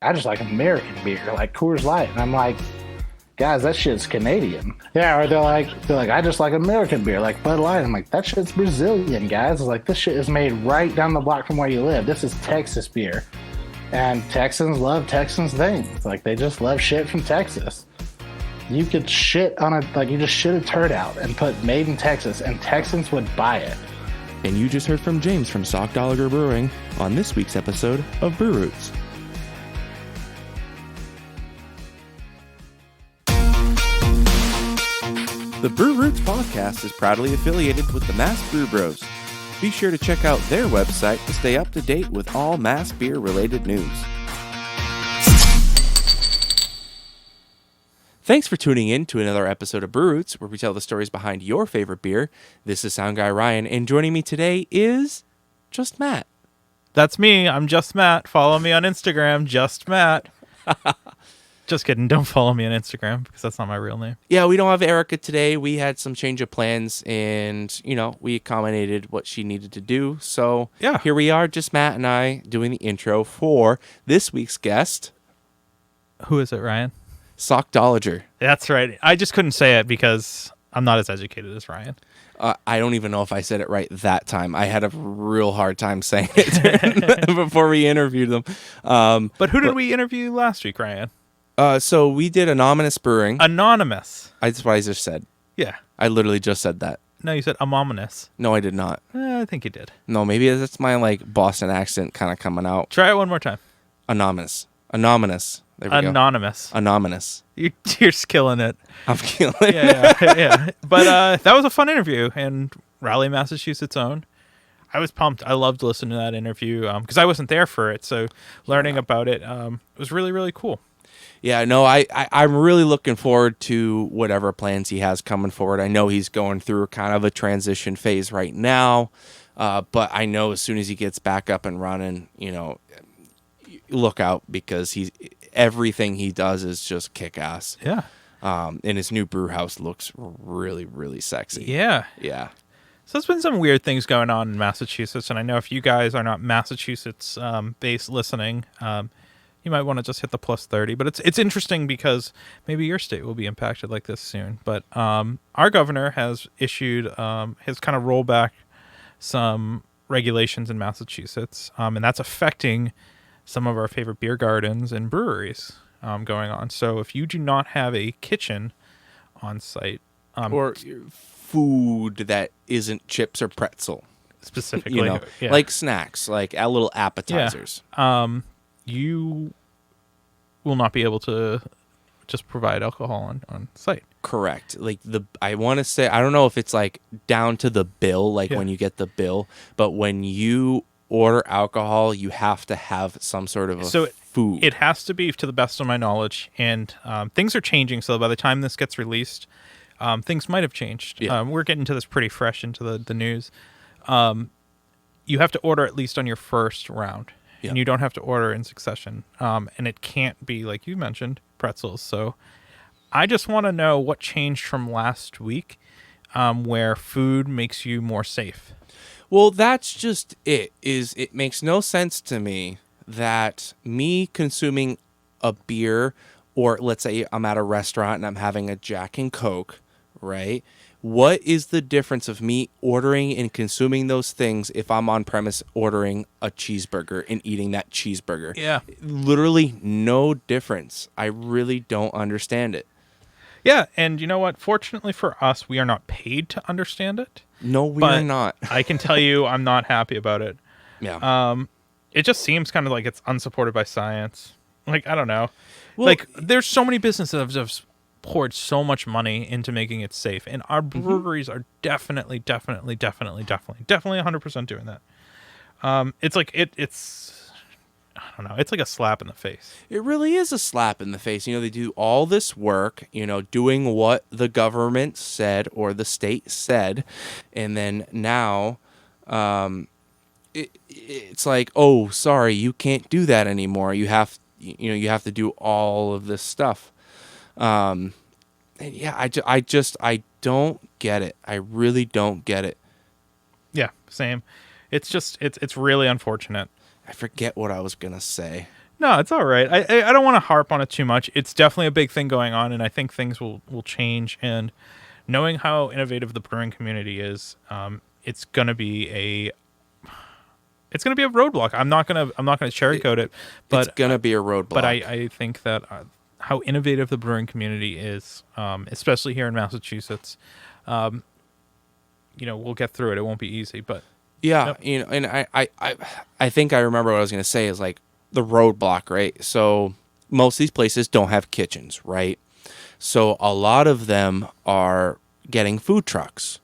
I just like American beer, like Coors Light. And I'm like, guys, that shit's Canadian. Yeah, or they're like, I just like American beer, like Bud Light. I'm like, that shit's Brazilian, guys. It's like, this shit is made right down the block from where you live. This is Texas beer. And Texans love Texans things. Like, they just love shit from Texas. You could shit on you just shit a turd out and put made in Texas, and Texans would buy it. And you just heard from James from Sockdolger Brewing on this week's episode of Brew Roots. The Brew Roots podcast is proudly affiliated with the Mass Brew Bros. Be sure to check out their website to stay up to date with all Mass beer related news. Thanks for tuning in to another episode of Brew Roots, where we tell the stories behind your favorite beer. This is Sound Guy Ryan, and joining me today is just Matt. That's me. I'm just Matt. Follow me on Instagram, just Matt. Just kidding. Don't follow me on Instagram because that's not my real name. Yeah, we don't have Erica today. We had some change of plans, and, we accommodated what she needed to do. So yeah, here we are, just Matt and I, doing the intro for this week's guest. Who is it, Ryan? Sockdolager. That's right. I just couldn't say it because I'm not as educated as Ryan. I don't even know if I said it right that time. I had a real hard time saying it before we interviewed them. But who did we interview last week, Ryan? So we did Anonymous Brewing. Anonymous. That's what I just said. Yeah. I literally just said that. No, you said Amominous. No, I did not. I think you did. No, maybe that's my Boston accent kind of coming out. Try it one more time. Anonymous. There we Anonymous. Go. Anonymous. You're killing it. I'm killing it. Yeah. But that was a fun interview, and Raleigh, Massachusetts' own. I was pumped. I loved listening to that interview because I wasn't there for it, so learning about it was really, really cool. Yeah, no, I'm really looking forward to whatever plans he has coming forward. I know he's going through kind of a transition phase right now, but I know as soon as he gets back up and running, look out, because everything he does is just kick ass. Yeah. And his new brew house looks really, really sexy. Yeah. Yeah. So there's been some weird things going on in Massachusetts, and I know if you guys are not Massachusetts based listening, you might want to just hit the +30. But it's interesting because maybe your state will be impacted like this soon. But our governor has issued has kind of rolled back some regulations in Massachusetts, and that's affecting some of our favorite beer gardens and breweries going on. So if you do not have a kitchen on site, or food that isn't chips or pretzel, specifically, like snacks, like little appetizers, you will not be able to just provide alcohol on site. Correct. Like I want to say, I don't know if it's like down to the bill, when you get the bill, but when you order alcohol, you have to have some sort of food. It has to be, to the best of my knowledge, and things are changing. So by the time this gets released, things might have changed. Yeah. We're getting to this pretty fresh into the news. You have to order at least on your first round. Yeah. And you don't have to order in succession. And it can't be, like you mentioned, pretzels. So I just want to know what changed from last week, where food makes you more safe. Well, that's just it. It makes no sense to me that me consuming a beer, or let's say I'm at a restaurant and I'm having a Jack and Coke, right? What is the difference of me ordering and consuming those things if I'm on premise ordering a cheeseburger and eating that cheeseburger? Yeah. Literally no difference. I really don't understand it. Yeah, and you know what? Fortunately for us, we are not paid to understand it. No, we are not. I can tell you I'm not happy about it. Yeah. It just seems kind of like it's unsupported by science. Like, I don't know. Well, there's so many businesses that have poured so much money into making it safe, and our breweries are definitely 100% doing that. It's like it's I don't know, it's like a slap in the face. It really is a slap in the face. They do all this work, doing what the government said or the state said, and then now it's like, oh, sorry, you can't do that anymore. You have to do all of this stuff. And yeah, I don't get it. I really don't get it. Yeah, same. It's just it's really unfortunate. I forget what I was gonna say. No, it's all right. I don't want to harp on it too much. It's definitely a big thing going on, and I think things will change. And knowing how innovative the brewing community is, it's gonna be a roadblock. I'm not gonna sugarcoat it, but it's gonna be a roadblock. But I think that how innovative the brewing community is, especially here in Massachusetts, we'll get through it. It won't be easy, but yeah, yep. And I think I remember what I was gonna say is like the roadblock, right? So most of these places don't have kitchens, right? So a lot of them are getting food trucks.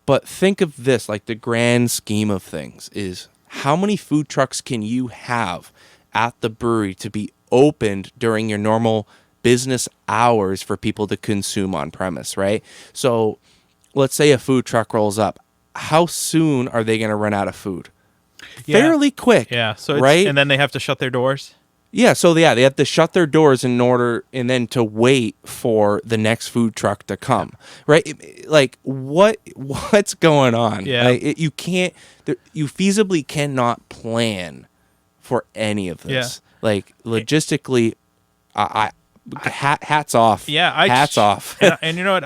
But think of this, like the grand scheme of things is how many food trucks can you have at the brewery to be opened during your normal business hours for people to consume on premise, right? So let's say a food truck rolls up. How soon are they going to run out of food? Yeah. Fairly quick. Yeah. So right? And then they have to shut their doors. Yeah, so they have to shut their doors in order, and then to wait for the next food truck to come, right? Like what's going on? Yeah, you can't, you feasibly cannot plan for any of this. Yeah. Like logistically, hats off. Yeah, hats off. and you know what?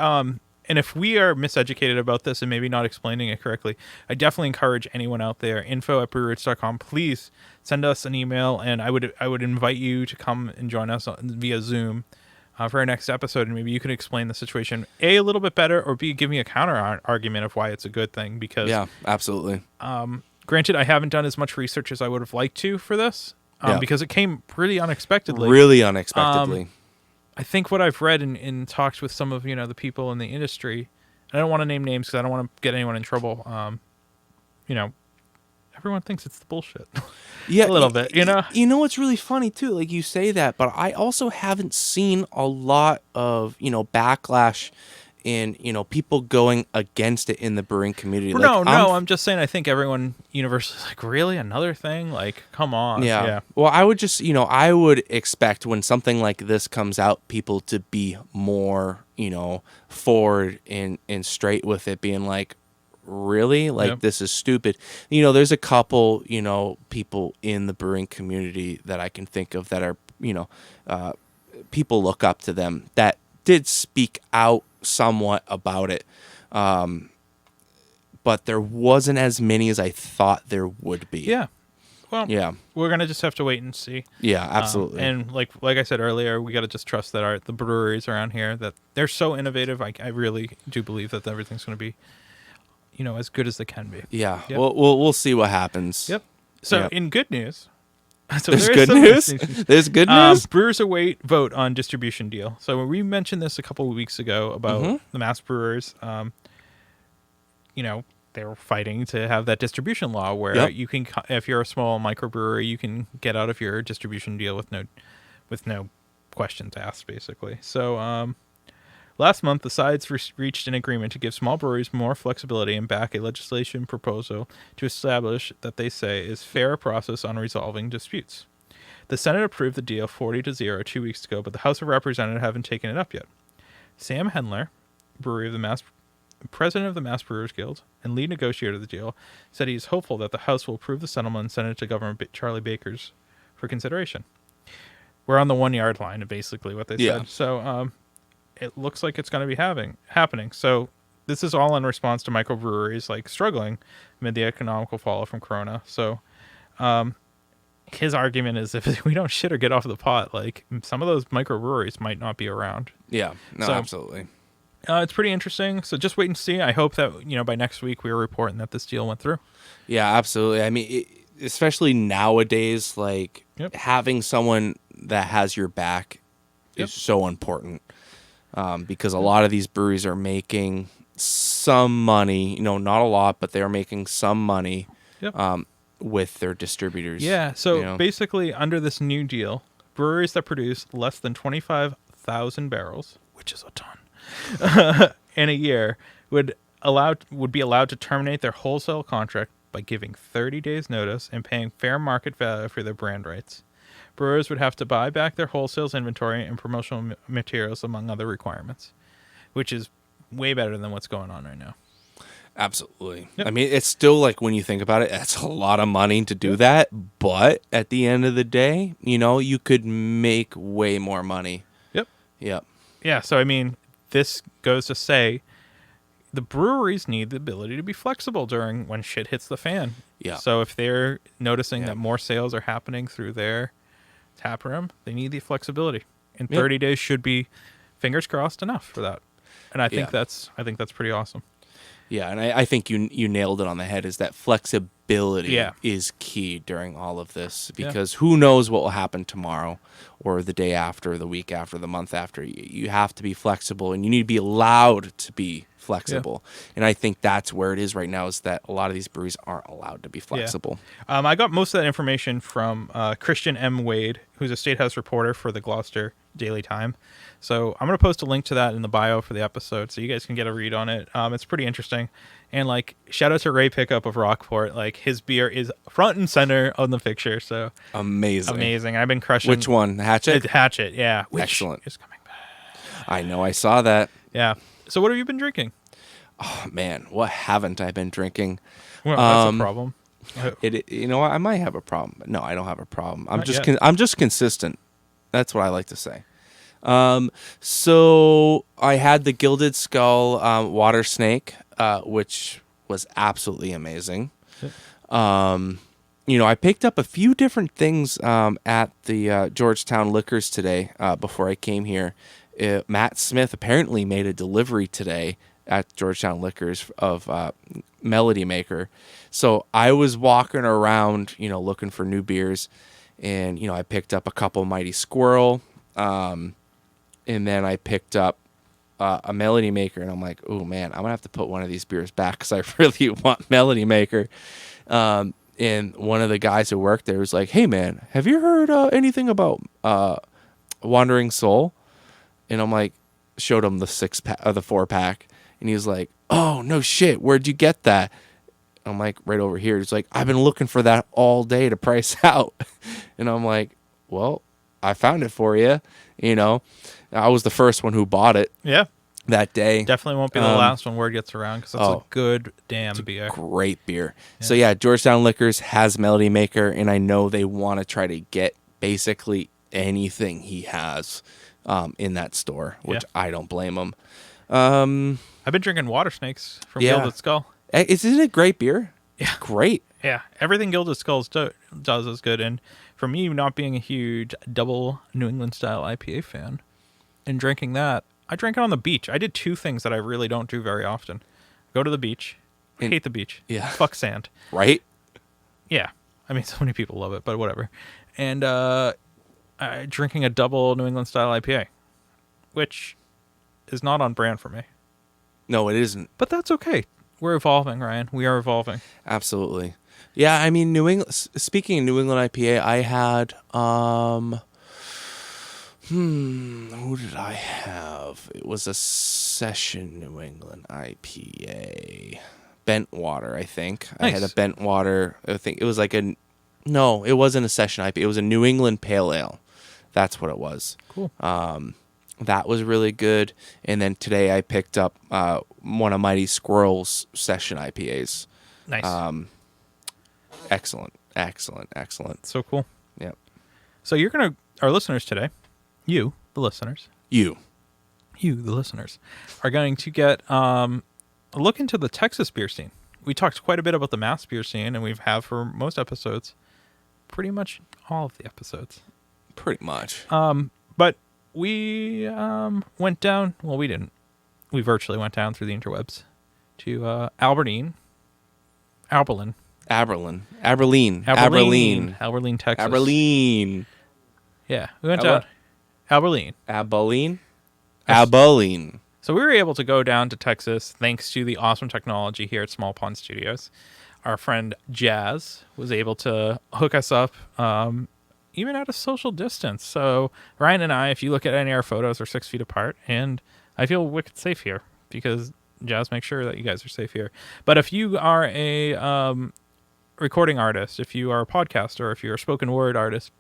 And if we are miseducated about this and maybe not explaining it correctly, I definitely encourage anyone out there, info@breweroots.com, please send us an email, and I would invite you to come and join us via Zoom for our next episode, and maybe you can explain the situation A little bit better, or B, give me a counter argument of why it's a good thing. Because yeah, absolutely. Granted, I haven't done as much research as I would have liked to for this, because it came pretty unexpectedly. Really unexpectedly. I think what I've read in talks with some of the people in the industry, and I don't want to name names because I don't want to get anyone in trouble. Everyone thinks it's the bullshit. Yeah, a little bit. You know what's really funny too? Like you say that, but I also haven't seen a lot of backlash and people going against it in the brewing community. Well, like, I'm just saying I think everyone universally is like, really, another thing? Like, come on. Yeah. Well, I would just I would expect when something like this comes out, people to be more forward and straight with it, being like, really, like this is stupid. There's a couple people in the brewing community that I can think of that are people look up to them that did speak out somewhat about it, but there wasn't as many as I thought there would be. Yeah. Well, yeah, we're gonna just have to wait and see. Yeah, absolutely. And like I said earlier, we got to just trust that the breweries around here, that they're so innovative. I really do believe that everything's gonna be as good as they can be. Yeah. Yep. We'll see what happens. Yep. So in good news. So there's good news. There's good news. Brewers await vote on distribution deal. So we mentioned this a couple of weeks ago about the mass brewers. They were fighting to have that distribution law where you can, if you're a small microbrewery, you can get out of your distribution deal with no questions asked, basically. So last month, the sides reached an agreement to give small breweries more flexibility and back a legislation proposal to establish that they say is fair process on resolving disputes. The Senate approved the deal 40-0 2 weeks ago, but the House of Representatives haven't taken it up yet. Sam Hendler, president of the Mass Brewers Guild and lead negotiator of the deal, said he is hopeful that the House will approve the settlement and send it to Governor Charlie Baker's for consideration. We're on the 1 yard line, basically, what they said. So, it looks like it's going to be happening. So this is all in response to microbreweries like struggling amid the economical fallout from Corona. So his argument is if we don't shit or get off the pot, like some of those microbreweries might not be around. Yeah, no, absolutely. It's pretty interesting. So just wait and see. I hope that by next week we are reporting that this deal went through. Yeah, absolutely. I mean, especially nowadays, like having someone that has your back is so important. Because a lot of these breweries are making some money, not a lot, but they're making some money with their distributors. Yeah, so basically under this new deal, breweries that produce less than 25,000 barrels, which is a ton, in a year would be allowed to terminate their wholesale contract by giving 30 days notice and paying fair market value for their brand rights. Brewers would have to buy back their wholesale inventory and promotional materials, among other requirements, which is way better than what's going on right now. Absolutely. Yep. I mean, it's still like when you think about it, that's a lot of money to do that. But at the end of the day, you could make way more money. Yep. Yep. Yeah. So I mean, this goes to say, the breweries need the ability to be flexible during when shit hits the fan. Yeah. So if they're noticing Yeah. that more sales are happening through their tap room, they need the flexibility. And Yep. 30 days should be, fingers crossed, enough for that. And I think Yeah. that's pretty awesome. Yeah, and I think you nailed it on the head, is that flexibility Yeah. is key during all of this, Yeah. because who knows what will happen tomorrow or the day after, the week after, the month after. You have to be flexible, and you need to be allowed to be flexible. And I think that's where it is right now, is that a lot of these breweries aren't allowed to be flexible. I got most of that information from Christian M. Wade, who's a State House reporter for the Gloucester Daily Time. So I'm going to post a link to that in the bio for the episode so you guys can get a read on it. It's pretty interesting. And like, shout out to Ray Pickup of Rockport. Like, his beer is front and center on the picture. So amazing. I've been crushing. Which one? Hatchet? Hatchet, yeah. Which Excellent. is coming back. I know, I saw that. Yeah. So what have you been drinking? Oh, man, what haven't I been drinking? Well, that's a problem. I might have a problem. No, I don't have a problem. I'm Not just yet. I'm just consistent. That's what I like to say. So I had the Gilded Skull water snake, which was absolutely amazing. I picked up a few different things at the Georgetown Liquors today before I came here. Matt Smith apparently made a delivery today at Georgetown Liquors of Melody Maker. So I was walking around, looking for new beers, and, I picked up a couple Mighty Squirrel, and then I picked up a Melody Maker, and I'm like, oh man, I'm gonna have to put one of these beers back because I really want Melody Maker. And one of the guys who worked there was like, hey man, have you heard anything about Wandering Soul? And I'm like, showed him the 4-pack, and he was like, oh no shit, where'd you get that? I'm like, right over here. He's like, I've been looking for that all day to price out. And I'm like, well, I found it for you. I was the first one who bought it Yeah. that day. Definitely won't be the last when word gets around, because it's a oh, good damn beer. Great beer. So yeah, Georgetown Liquors has Melody Maker, and I know they want to try to get basically anything he has in that store, which I don't blame them. I've been drinking Water Snakes from Gilded Skull. Isn't it great beer? Yeah. Great. Yeah, everything Gilded Skulls does is good. And for me, not being a huge double New England style IPA fan, and drinking that, I drank it on the beach. I did two things that I really don't do very often: go to the beach. I hate the beach. Yeah. Fuck sand. Right? Yeah. I mean, so many people love it, but whatever. And drinking a double New England style IPA, which is not on brand for me. No, it isn't. But that's okay. We're evolving, Ryan. We are evolving. Absolutely. Yeah, I mean, New England. Speaking of New England IPA, I had who did I have? It was a session New England IPA, Bentwater, I think. Nice. I had a Bentwater. I think it was like no, it wasn't a session IPA. It was a New England Pale Ale. That's what it was. Cool. That was really good. And then today I picked up one of Mighty Squirrel's session IPAs. Nice. Excellent. So cool. Yep. So our listeners today, you, the listeners, You, the listeners, are going to get a look into the Texas beer scene. We talked quite a bit about the Mass beer scene, and we've had for most episodes, pretty much all of the episodes. pretty much. But we went down. Well, we didn't. We virtually went down through the interwebs to Abilene, Texas. Abilene. Yeah, we went down. Abilene. So we were able to go down to Texas thanks to the awesome technology here at Small Pond Studios. Our friend Jazz was able to hook us up, even at a social distance. So Ryan and I, if you look at any of our photos, are 6 feet apart, and I feel wicked safe here because Jazz makes sure that you guys are safe here. But if you are a recording artist, if you are a podcaster, if you're a spoken word artist,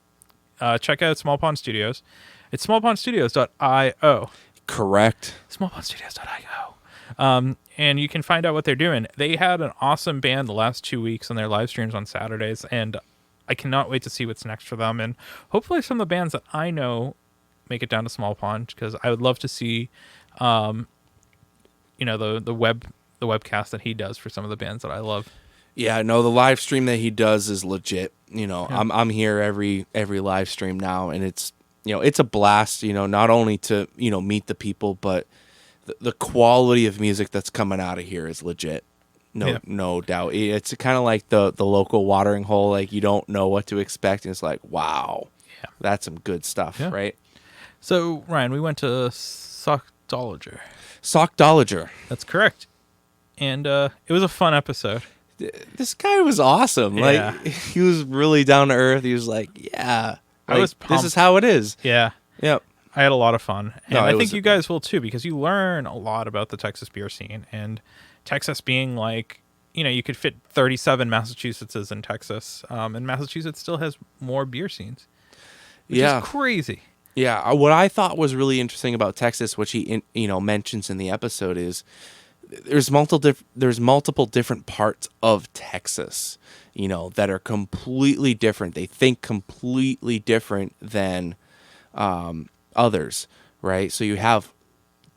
check out Small Pond Studios. It's smallpondstudios.io. Correct. Smallpondstudios.io. and you can find out what they're doing. They had an awesome band the last 2 weeks on their live streams on Saturdays, and I cannot wait to see what's next for them. And hopefully some of the bands that I know make it down to Small Pond, because I would love to see, the webcast that he does for some of the bands that I love. Yeah, no, the live stream that he does is legit. Yeah. I'm here every live stream now, and it's it's a blast. Not only to meet the people, but the quality of music that's coming out of here is legit. No doubt. It's kind of like the local watering hole. Like, you don't know what to expect, and it's like, wow, that's some good stuff, right? So Ryan, we went to Sockdolger. Sockdolager. That's correct, and it was a fun episode. This guy was awesome. Yeah. Like, he was really down to earth. He was like, yeah, I was this is how it is. Yeah. Yep. I had a lot of fun. And I think was- you guys will too, because you learn a lot about the Texas beer scene, and Texas being like, you could fit 37 Massachusettses in Texas, and Massachusetts still has more beer scenes, which is crazy. Yeah. What I thought was really interesting about Texas, which he mentions in the episode, is there's multiple different parts of Texas, that are completely different. They think completely different than others, right? So you have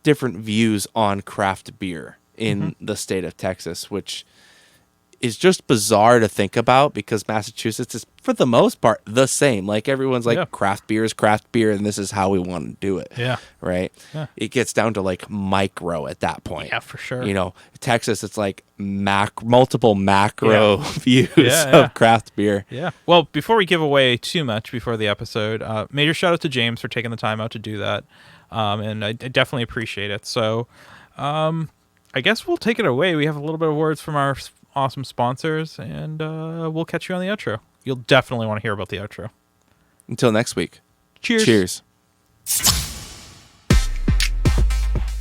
different views on craft beer in the state of Texas, which is just bizarre to think about, because Massachusetts is, for the most part, the same. Like, everyone's like, craft beer is craft beer, and this is how we want to do it. Yeah. Right? Yeah. It gets down to, like, micro at that point. Yeah, for sure. Texas, it's like multiple macro views of craft beer. Yeah. Well, before we give away too much before the episode, major shout out to James for taking the time out to do that. And I definitely appreciate it. So I guess we'll take it away. We have a little bit of words from our awesome sponsors, and we'll catch you on the outro. You'll definitely want to hear about the outro. Until next week. Cheers.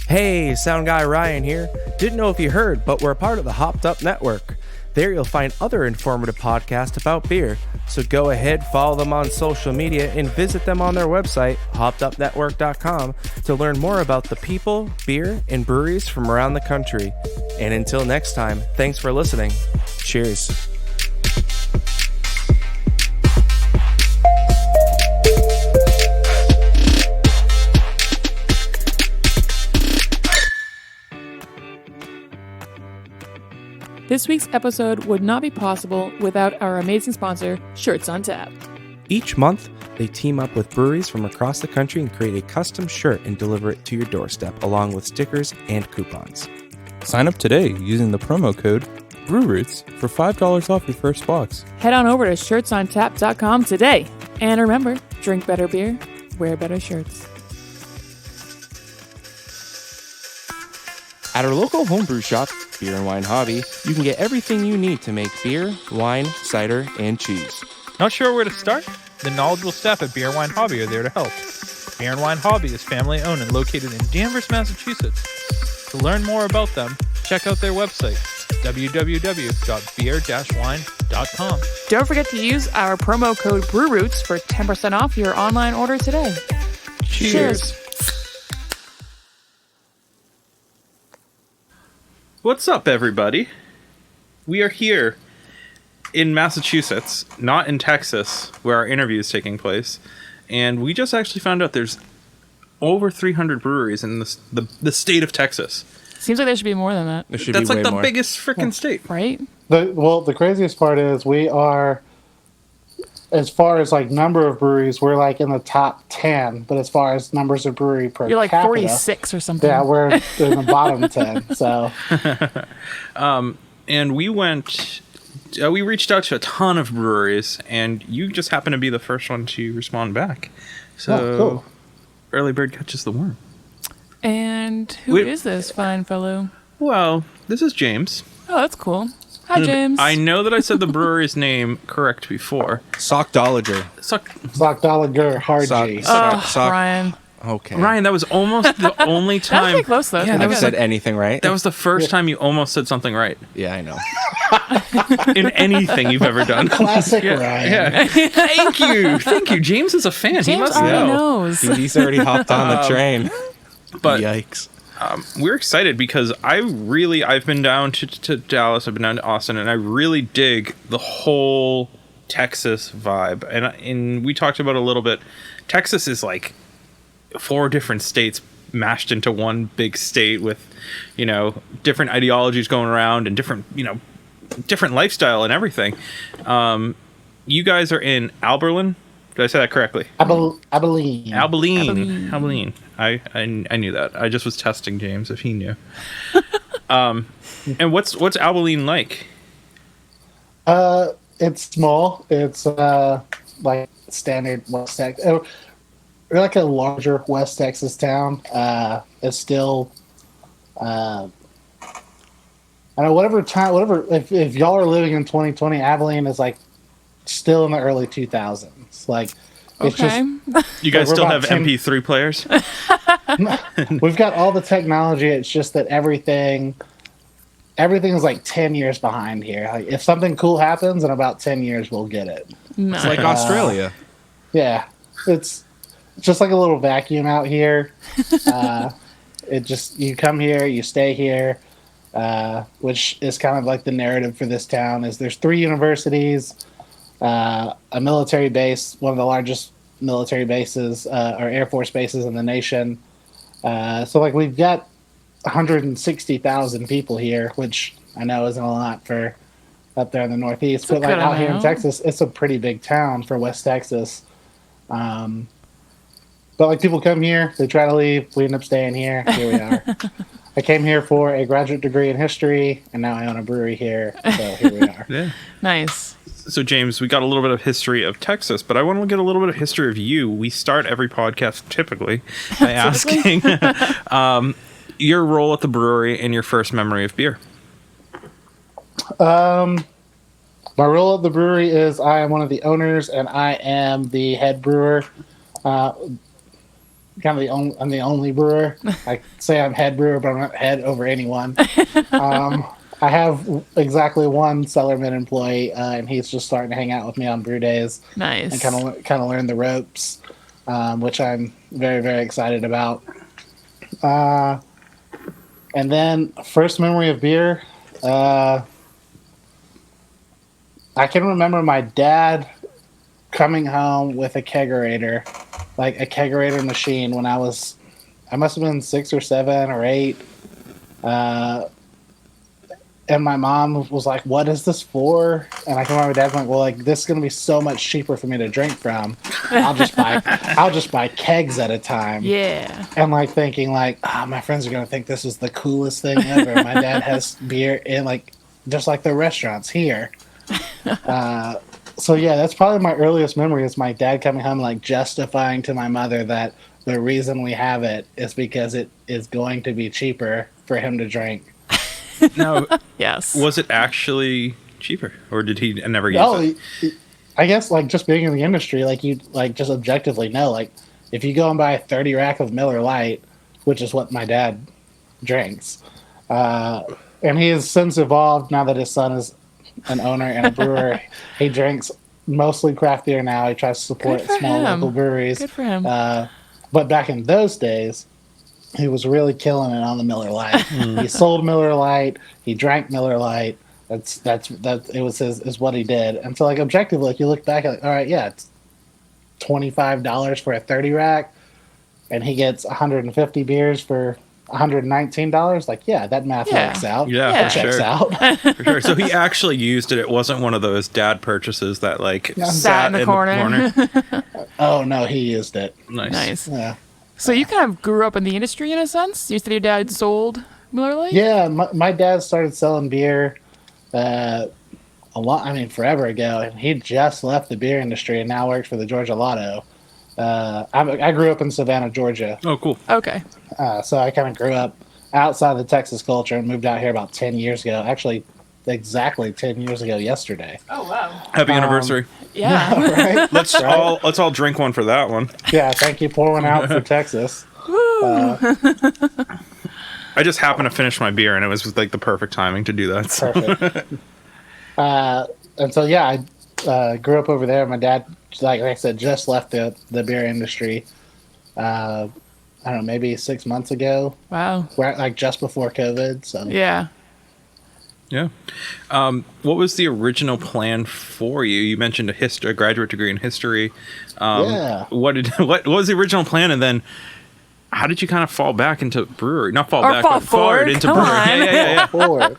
Hey, Sound Guy Ryan here. Didn't know if you heard, but we're a part of the Hopped Up Network. There you'll find other informative podcasts about beer. So go ahead, follow them on social media, and visit them on their website, hoppedupnetwork.com, to learn more about the people, beer, and breweries from around the country. And until next time, thanks for listening. Cheers. This week's episode would not be possible without our amazing sponsor, Shirts on Tap. Each month, they team up with breweries from across the country and create a custom shirt and deliver it to your doorstep, along with stickers and coupons. Sign up today using the promo code BrewRoots for $5 off your first box. Head on over to shirtsontap.com today. And remember, drink better beer, wear better shirts. At our local homebrew shop, Beer and Wine Hobby, you can get everything you need to make beer, wine, cider, and cheese. Not sure where to start? The knowledgeable staff at Beer and Wine Hobby are there to help. Beer and Wine Hobby is family owned and located in Danvers, Massachusetts. To learn more about them, check out their website, www.beer-wine.com. Don't forget to use our promo code BrewRoots for 10% off your online order today. Cheers. What's up, everybody? We are here in Massachusetts, not in Texas, where our interview is taking place. And we just actually found out there's over 300 breweries in the state of Texas. Seems like there should be more than that, That's like the biggest freaking state. right? The craziest part is we are, as far as like number of breweries, we're like in the top 10. But as far as numbers of brewery per You're like capita, 46 or something. yeah, we're in the bottom 10. So And we reached out to a ton of breweries, and you just happened to be the first one to respond back. So, cool. Early bird catches the worm. And who is this fine fellow? Well, this is James. Oh, that's cool. Hi, James. I know that I said the brewery's name correct before. Sockdolager. Sockdolger Hard G. Ryan. Okay. Ryan, that was almost the only That was time. pretty close, though. I never said anything right. That was the first time you almost said something right Yeah, I know. in anything you've ever done. Classic Ryan. Yeah. Thank you. James is a fan. He James must already know. knows. He's already hopped on the train. But Yikes. we're excited because I've been down to Dallas, I've been down to Austin, and I really dig the whole Texas vibe. And we talked about it a little bit. Texas is like 4 different states mashed into one big state with, different ideologies going around and different lifestyle and everything. You guys are in Abilene. Did I say that correctly? Abilene. Abilene. I knew that. I just was testing James if he knew. And what's Abilene like? It's small. It's like standard West Texas. We're like a larger West Texas town. It's still, I don't know, whatever. If y'all are living in 2020, Abilene is like still in the early 2000s. Like, it's just you guys we're still about have MP3 players. We've got all the technology. It's just that everything is like 10 years behind here. Like, if something cool happens in about 10 years, we'll get it. It's like Australia. Yeah, it's just like a little vacuum out here. You come here, you stay here, which is kind of like the narrative for this town. Is there's 3 universities, a military base, one of the largest military bases or Air Force bases in the nation. So like we've got 160,000 people here, which I know isn't a lot for up there in the Northeast, but like out here in Texas, it's a pretty big town for West Texas. But like people come here, they try to leave, we end up staying here. Here we are. I came here for a graduate degree in history, and now I own a brewery here. So here we are. Yeah. Nice. So James, we got a little bit of history of Texas, but I want to get a little bit of history of you. We start every podcast typically by asking your role at the brewery and your first memory of beer. My role at the brewery is I am one of the owners, and I am the head brewer. I'm the only brewer. I say I'm head brewer, but I'm not head over anyone. I have exactly one cellarman employee, and he's just starting to hang out with me on brew days. Nice. And kind of learn the ropes, which I'm very, very excited about. And then first memory of beer, I can remember my dad coming home with a kegerator, like a kegerator machine when I must have been 6 or 7 or 8. And my mom was like, "What is this for?" And I can remember Dad's like, "Well, like this is gonna be so much cheaper for me to drink from. I'll just buy kegs at a time." Yeah. And like thinking like, my friends are gonna think this is the coolest thing ever. My dad has beer in like just like the restaurants here. So yeah, that's probably my earliest memory is my dad coming home like justifying to my mother that the reason we have it is because it is going to be cheaper for him to drink. Now, Yes. was it actually cheaper, or did he never use it? I guess like just being in the industry, like you like just objectively know, like if you go and buy a 30 rack of Miller Lite, which is what my dad drinks, and he has since evolved now that his son is an owner and a brewer. He drinks mostly craft beer now. He tries to support small local breweries. Good for him. But back in those days, he was really killing it on the Miller Lite. He sold Miller Lite. He drank Miller Lite. It was is what he did. And so like objectively, like you look back at like, all right, yeah, it's $25 for a 30 rack, and he gets 150 beers for $119. Like, yeah, that math works out. Yeah, it checks out. For sure. So he actually used it. It wasn't one of those dad purchases that like Sat in the corner. Oh no, he used it. Nice. Yeah. So you kind of grew up in the industry in a sense? You said your dad sold Miller Lite? Yeah, my dad started selling beer forever ago, and he just left the beer industry and now works for the Georgia Lotto. I grew up in Savannah, Georgia. Oh, cool. Okay. So I kind of grew up outside the Texas culture and moved out here about 10 years ago. Actually, exactly 10 years ago yesterday. Oh, wow. Happy anniversary. Yeah. Right? Let's all drink one for that one. Yeah, thank you. Pour one out for Texas. I just happened to finish my beer, and it was like the perfect timing to do that. So. Perfect. And so, yeah, I grew up over there. My dad, like I said, just left the beer industry. I don't know, maybe 6 months ago. Wow. Like just before COVID. So Yeah. Yeah. What was the original plan for you? You mentioned a graduate degree in history. Yeah. What was the original plan, and then how did you kind of fall back into brewery? Not fall Or back, fall but forward into Come brewery. on. Yeah. Forward.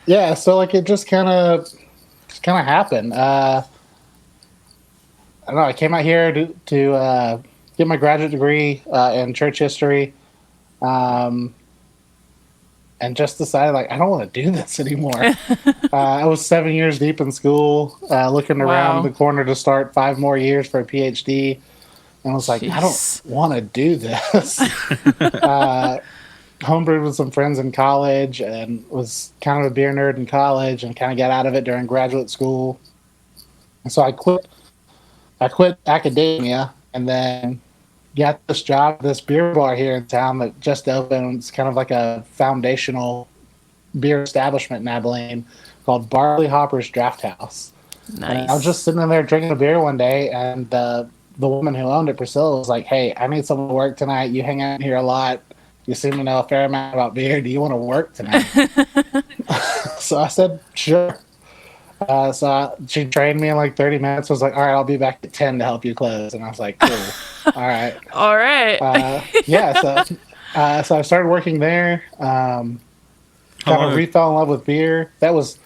Yeah. So like it just kind of happened. I don't know. I came out here to get my graduate degree in church history, and just decided like I don't want to do this anymore. I was 7 years deep in school, looking around the corner to start 5 more years for a PhD, and I was like, I don't want to do this. Homebrewed with some friends in college, and was kind of a beer nerd in college, and kind of got out of it during graduate school. And so I quit academia, and then got this job at this beer bar here in town that just opened. It's kind of like a foundational beer establishment in Abilene called Barley Hopper's Draft House. Nice. And I was just sitting in there drinking a beer one day, and the woman who owned it, Priscilla, was like, "Hey, I need someone to work tonight. You hang out here a lot. You seem to know a fair amount about beer. Do you want to work tonight?" So I said, "Sure." So she trained me in like 30 minutes. I was like, "All right, I'll be back at 10 to help you close." And I was like, "Cool." All right. All right. So I started working there. Kind of re-fell in love with beer. That was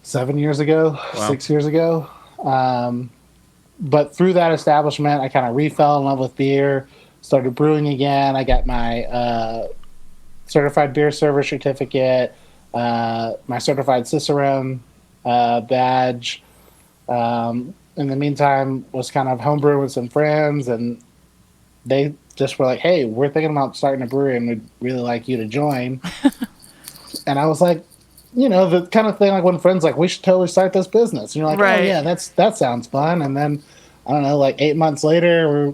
7 years ago, 6 years ago. But through that establishment, I kind of re-fell in love with beer, started brewing again. I got my certified beer server certificate, my certified Cicerone badge. In the meantime, was kind of homebrewing with some friends, and they just were like, "Hey, we're thinking about starting a brewery, and we'd really like you to join." And I was like, the kind of thing like when friends like, "We should totally start this business." And you're like, Right. "Oh yeah, that sounds fun." And then I don't know, like 8 months later, we're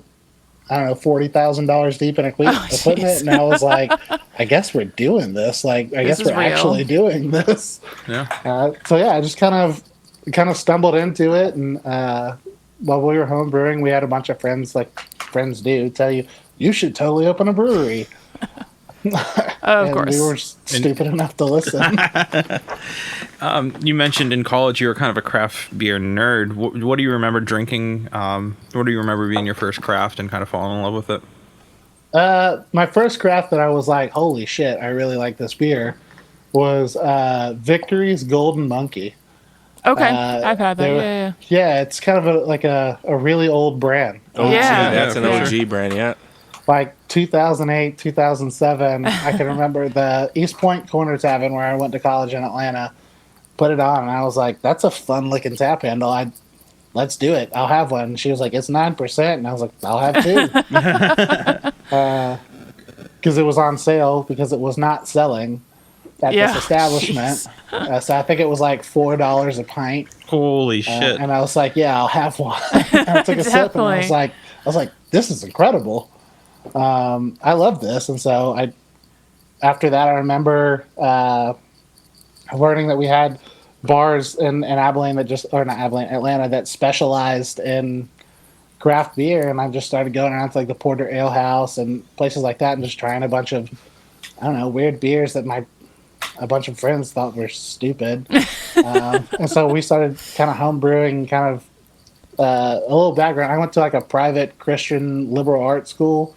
$40,000 deep in equipment, and I was like, "I guess we're doing this. Like, I guess is we're real. actually doing this." Yeah. So yeah, I just kind of stumbled into it, and while we were home brewing, we had a bunch of friends, like friends do, tell you should totally open a brewery. Of And course. we were stupid enough to listen. You mentioned in college you were kind of a craft beer nerd. What do you remember drinking? What do you remember being your first craft and kind of falling in love with it? My first craft that I was like, "Holy shit, I really like this beer," was Victory's Golden Monkey. Okay. I've had that. Yeah. Yeah, it's kind of a really old brand. Yeah. That's an for OG brand, yeah. Like 2008, 2007, I can remember the East Point Corner Tavern where I went to college in Atlanta, put it on, and I was like, "That's a fun looking tap handle. Let's do it. I'll have one." And she was like, "It's 9%. And I was like, "I'll have 2." Because it was on sale, because it was not selling at Yeah. this establishment. So I think it was like $4 a pint. Holy shit. And I was like, "Yeah, I'll have one." And I took a sip, and I was like, "This is incredible. I love this." And so after that, I remember learning that we had bars in Abilene Atlanta that specialized in craft beer, and I just started going around to like the Porter Ale House and places like that, and just trying a bunch of, I don't know, weird beers that a bunch of friends thought were stupid. And so we started kind of home brewing, kind of a little background. I went to like a private Christian liberal arts school,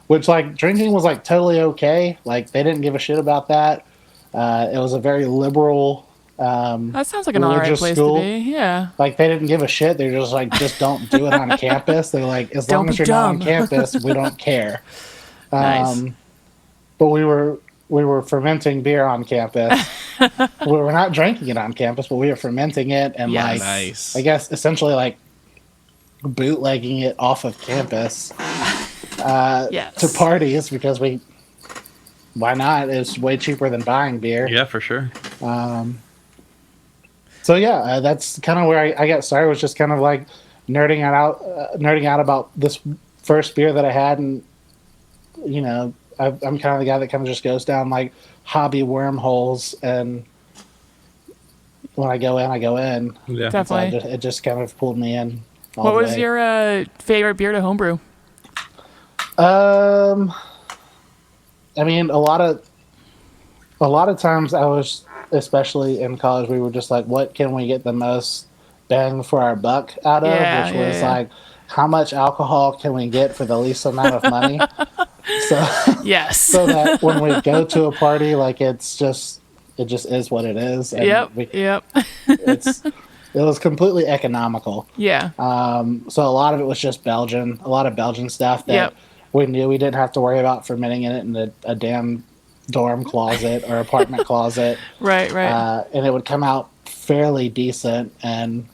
which like drinking was like totally okay. Like they didn't give a shit about that. It was a very liberal That sounds like an alright religious place school. to be. Yeah. Like they didn't give a shit. They're just like, just don't do it on campus. They're like, as Don't long as be you're not on dumb. campus, we don't care. Nice. But we were fermenting beer on campus. We were not drinking it on campus, but we were fermenting it and Yes. like, Nice. I guess essentially like bootlegging it off of campus Yes. to parties, because why not? It's way cheaper than buying beer. Yeah, for sure. So yeah, that's kind of where I got started. Was just kind of like nerding out about this first beer that I had, and I'm kind of the guy that kind of just goes down like hobby wormholes, and when I go in. Yeah. Definitely. So it just kind of pulled me in. all What the was way. your favorite beer to homebrew? I mean, a lot of times I was, especially in college, we were just like, what can we get the most bang for our buck out of? Yeah, Which yeah, was yeah. like, how much alcohol can we get for the least amount of money? So, Yes. so that when we go to a party, like it just is what it is. And Yep. we, Yep. it was completely economical. Yeah. So a lot of it was just Belgian, a lot of Belgian stuff that Yep. we knew we didn't have to worry about fermenting it in a damn dorm closet or apartment closet. Right. Right. And it would come out fairly decent and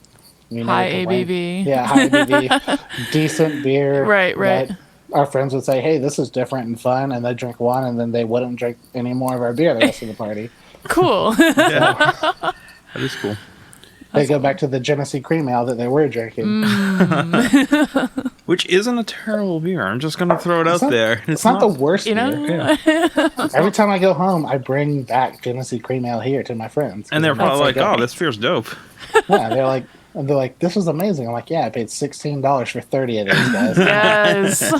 High ABV. Yeah, high ABV, decent beer. Right, right. that Our friends would say, "Hey, this is different and fun," and they'd drink one, and then they wouldn't drink any more of our beer the rest of the party. Cool. That is cool. They go back to the Genesee cream ale that they were drinking. Which isn't a terrible beer. I'm just going to throw it out there. It's not the worst You know? beer. Every time I go home, I bring back Genesee cream ale here to my friends. And they're I'm probably like, so oh, good. this beer's dope. Yeah, they're like, this is amazing. I'm like, yeah, I paid $16 for 30 of these guys. Yes.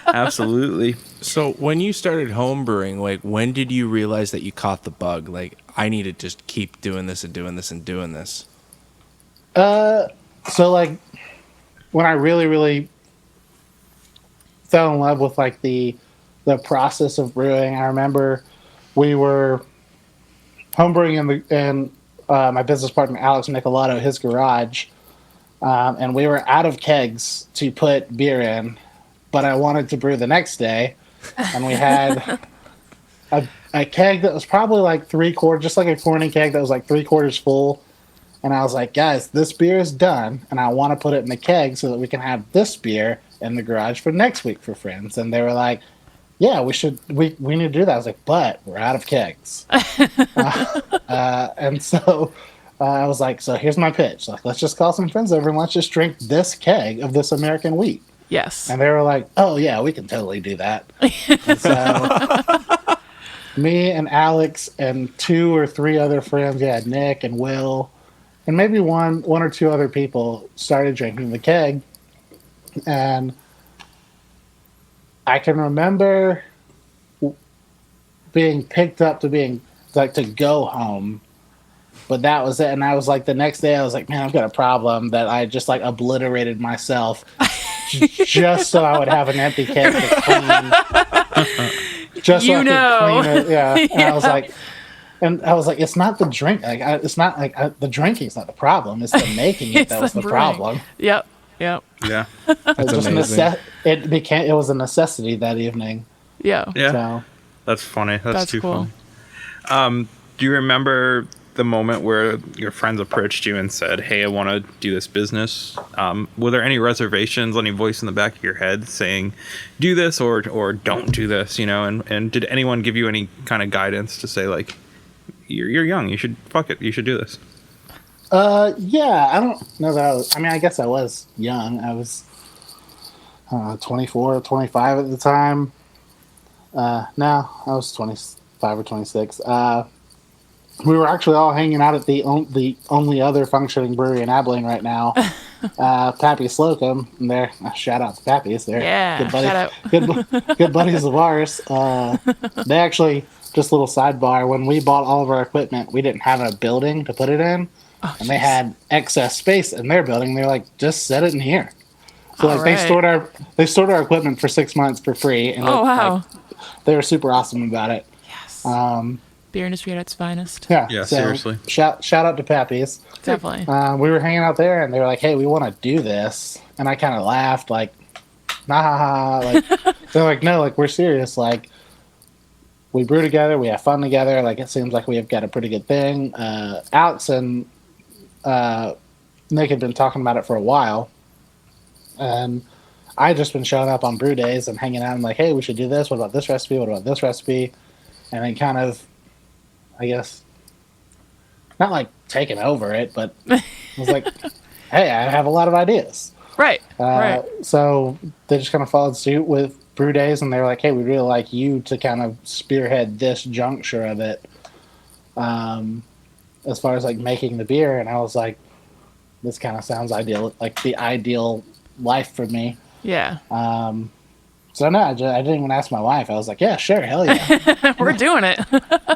Absolutely. So when you started homebrewing, like when did you realize that you caught the bug? Like I need to just keep doing this and doing this and doing this. So like when I really, really fell in love with like the process of brewing, I remember we were homebrewing in my business partner Alex Nicolato, his garage, and we were out of kegs to put beer in, but I wanted to brew the next day, and we had a keg that was probably like 3/4, just like a corny keg that was like 3/4 full. And I was like, guys, this beer is done, and I want to put it in the keg so that we can have this beer in the garage for next week for friends. And they were like, yeah, we need to do that. I was like, but we're out of kegs. And so I was like, so here's my pitch. Like, let's just call some friends over and let's just drink this keg of this American wheat. Yes. And they were like, oh, yeah, we can totally do that. And so me and Alex and 2 or 3 other friends, Nick and Will, and maybe one or 2 other people started drinking the keg. And I can remember being picked up to go home. But that was it. And I was like, the next day I was like, man, I've got a problem that I just like obliterated myself just so I would have an empty keg to clean. Just so I could clean it. Yeah. And I was like, it's not the drink. It's not like the drinking's not the problem. It's the making it that was the problem. Yep. Yep. Yeah. That's amazing. It was a necessity that evening. Yeah. Yeah. So That's funny. That's too cool. fun. Do you remember the moment where your friends approached you and said, hey, I want to do this business? Were there any reservations, any voice in the back of your head saying, do this or don't do this, and did anyone give you any kind of guidance to say, like, you're young, you should do this? Yeah, I don't know that I guess I was young. I was 24 or 25 at the time. No, I was 25 or 26. We were actually all hanging out at the only other functioning brewery in Abilene right now, Pappy Slocum. And they're shout out to Pappy's. They're Yeah, good buddies of ours. They actually, just a little sidebar, when we bought all of our equipment, we didn't have a building to put it in, and they had excess space in their building. They're like, just set it in here. So like they stored our equipment for 6 months for free. And wow. They were super awesome about it. Yes. Beer industry at its finest. Yeah, So seriously. Shout out to Pappy's. Definitely. We were hanging out there, and they were like, "Hey, we want to do this," and I kind of laughed, like, "Nah," like they're like, "No, like we're serious. Like we brew together, we have fun together. Like it seems like we have got a pretty good thing." Alex and Nick had been talking about it for a while, and I had just been showing up on brew days and hanging out and like, "Hey, we should do this. What about this recipe? What about this recipe?" And then kind of, I guess, not like taking over it, but I was like, hey, I have a lot of ideas. Right. Right. So they just kind of followed suit with brew days, and they were like, hey, we'd really like you to kind of spearhead this juncture of it as far as like making the beer. And I was like, this kind of sounds ideal, like the ideal life for me. Yeah. So no, I didn't even ask my wife. I was like, yeah, sure, hell yeah. We're doing it.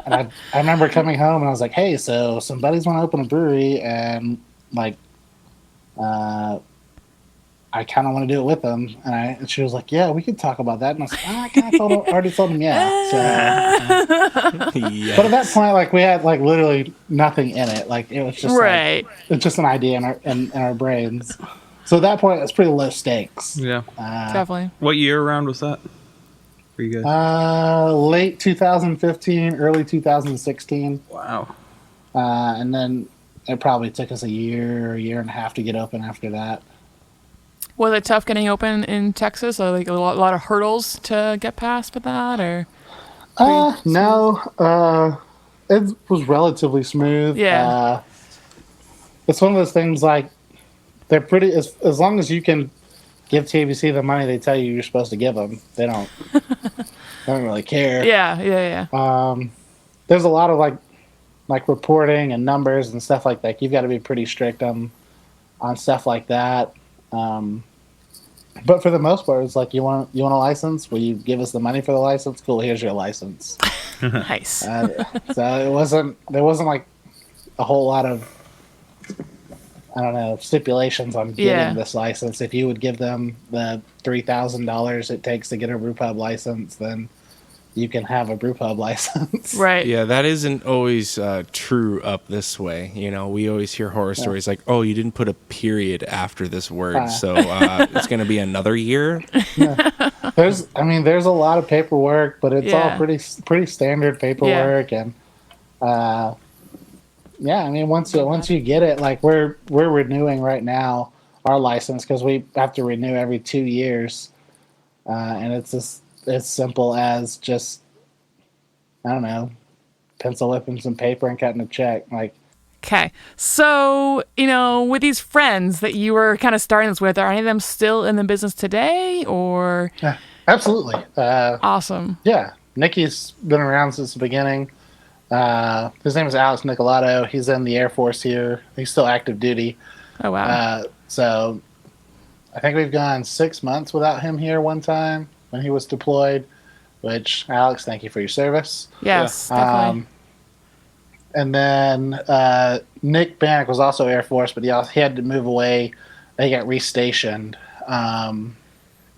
And I remember coming home and I was like, hey, so some buddies want to open a brewery and like, I kind of want to do it with them. And she was like, yeah, we could talk about that. And I was like, I kind of already told them, yeah. So, Yes. but at that point, like we had like literally nothing in it. Like it was just Right. like, it's just an idea in our brains. So at that point, it's pretty low stakes. Yeah. Definitely. What year around was that for you guys? Late 2015, early 2016. Wow. And then it probably took us a year and a half to get open after that. Was it tough getting open in Texas? Or like a lot of hurdles to get past with that, or? No. It was relatively smooth. Yeah. It's one of those things like they're pretty as long as you can give TBC the money they tell you you're supposed to give them. They don't really care. Yeah. There's a lot of like reporting and numbers and stuff like that. You've got to be pretty strict on stuff like that. But for the most part, it's like you want a license. Will you give us the money for the license? Cool, here's your license. Nice. So there wasn't like a whole lot of, I don't know, stipulations on getting this license. If you would give them the $3,000 it takes to get a brewpub license, then you can have a brewpub license. Right. Yeah, that isn't always true up this way. You know, we always hear horror stories like, "Oh, you didn't put a period after this word, so it's going to be another year." There's a lot of paperwork, but it's all pretty standard paperwork, and I mean, once you get it, like we're renewing right now our license because we have to renew every 2 years, and it's just as simple as just, I don't know, pencil whipping some paper and cutting a check. Like, Okay. So, with these friends that you were kind of starting this with, are any of them still in the business today, or? Absolutely. Awesome. Yeah. Nikki's been around since the beginning. His name is Alex Nicolato. He's in the Air Force here. He's still active duty. Oh, wow. So I think we've gone 6 months without him here one time when he was deployed, which, Alex, thank you for your service. Yes, definitely. And then Nick Bannock was also Air Force, but he had to move away. They got restationed,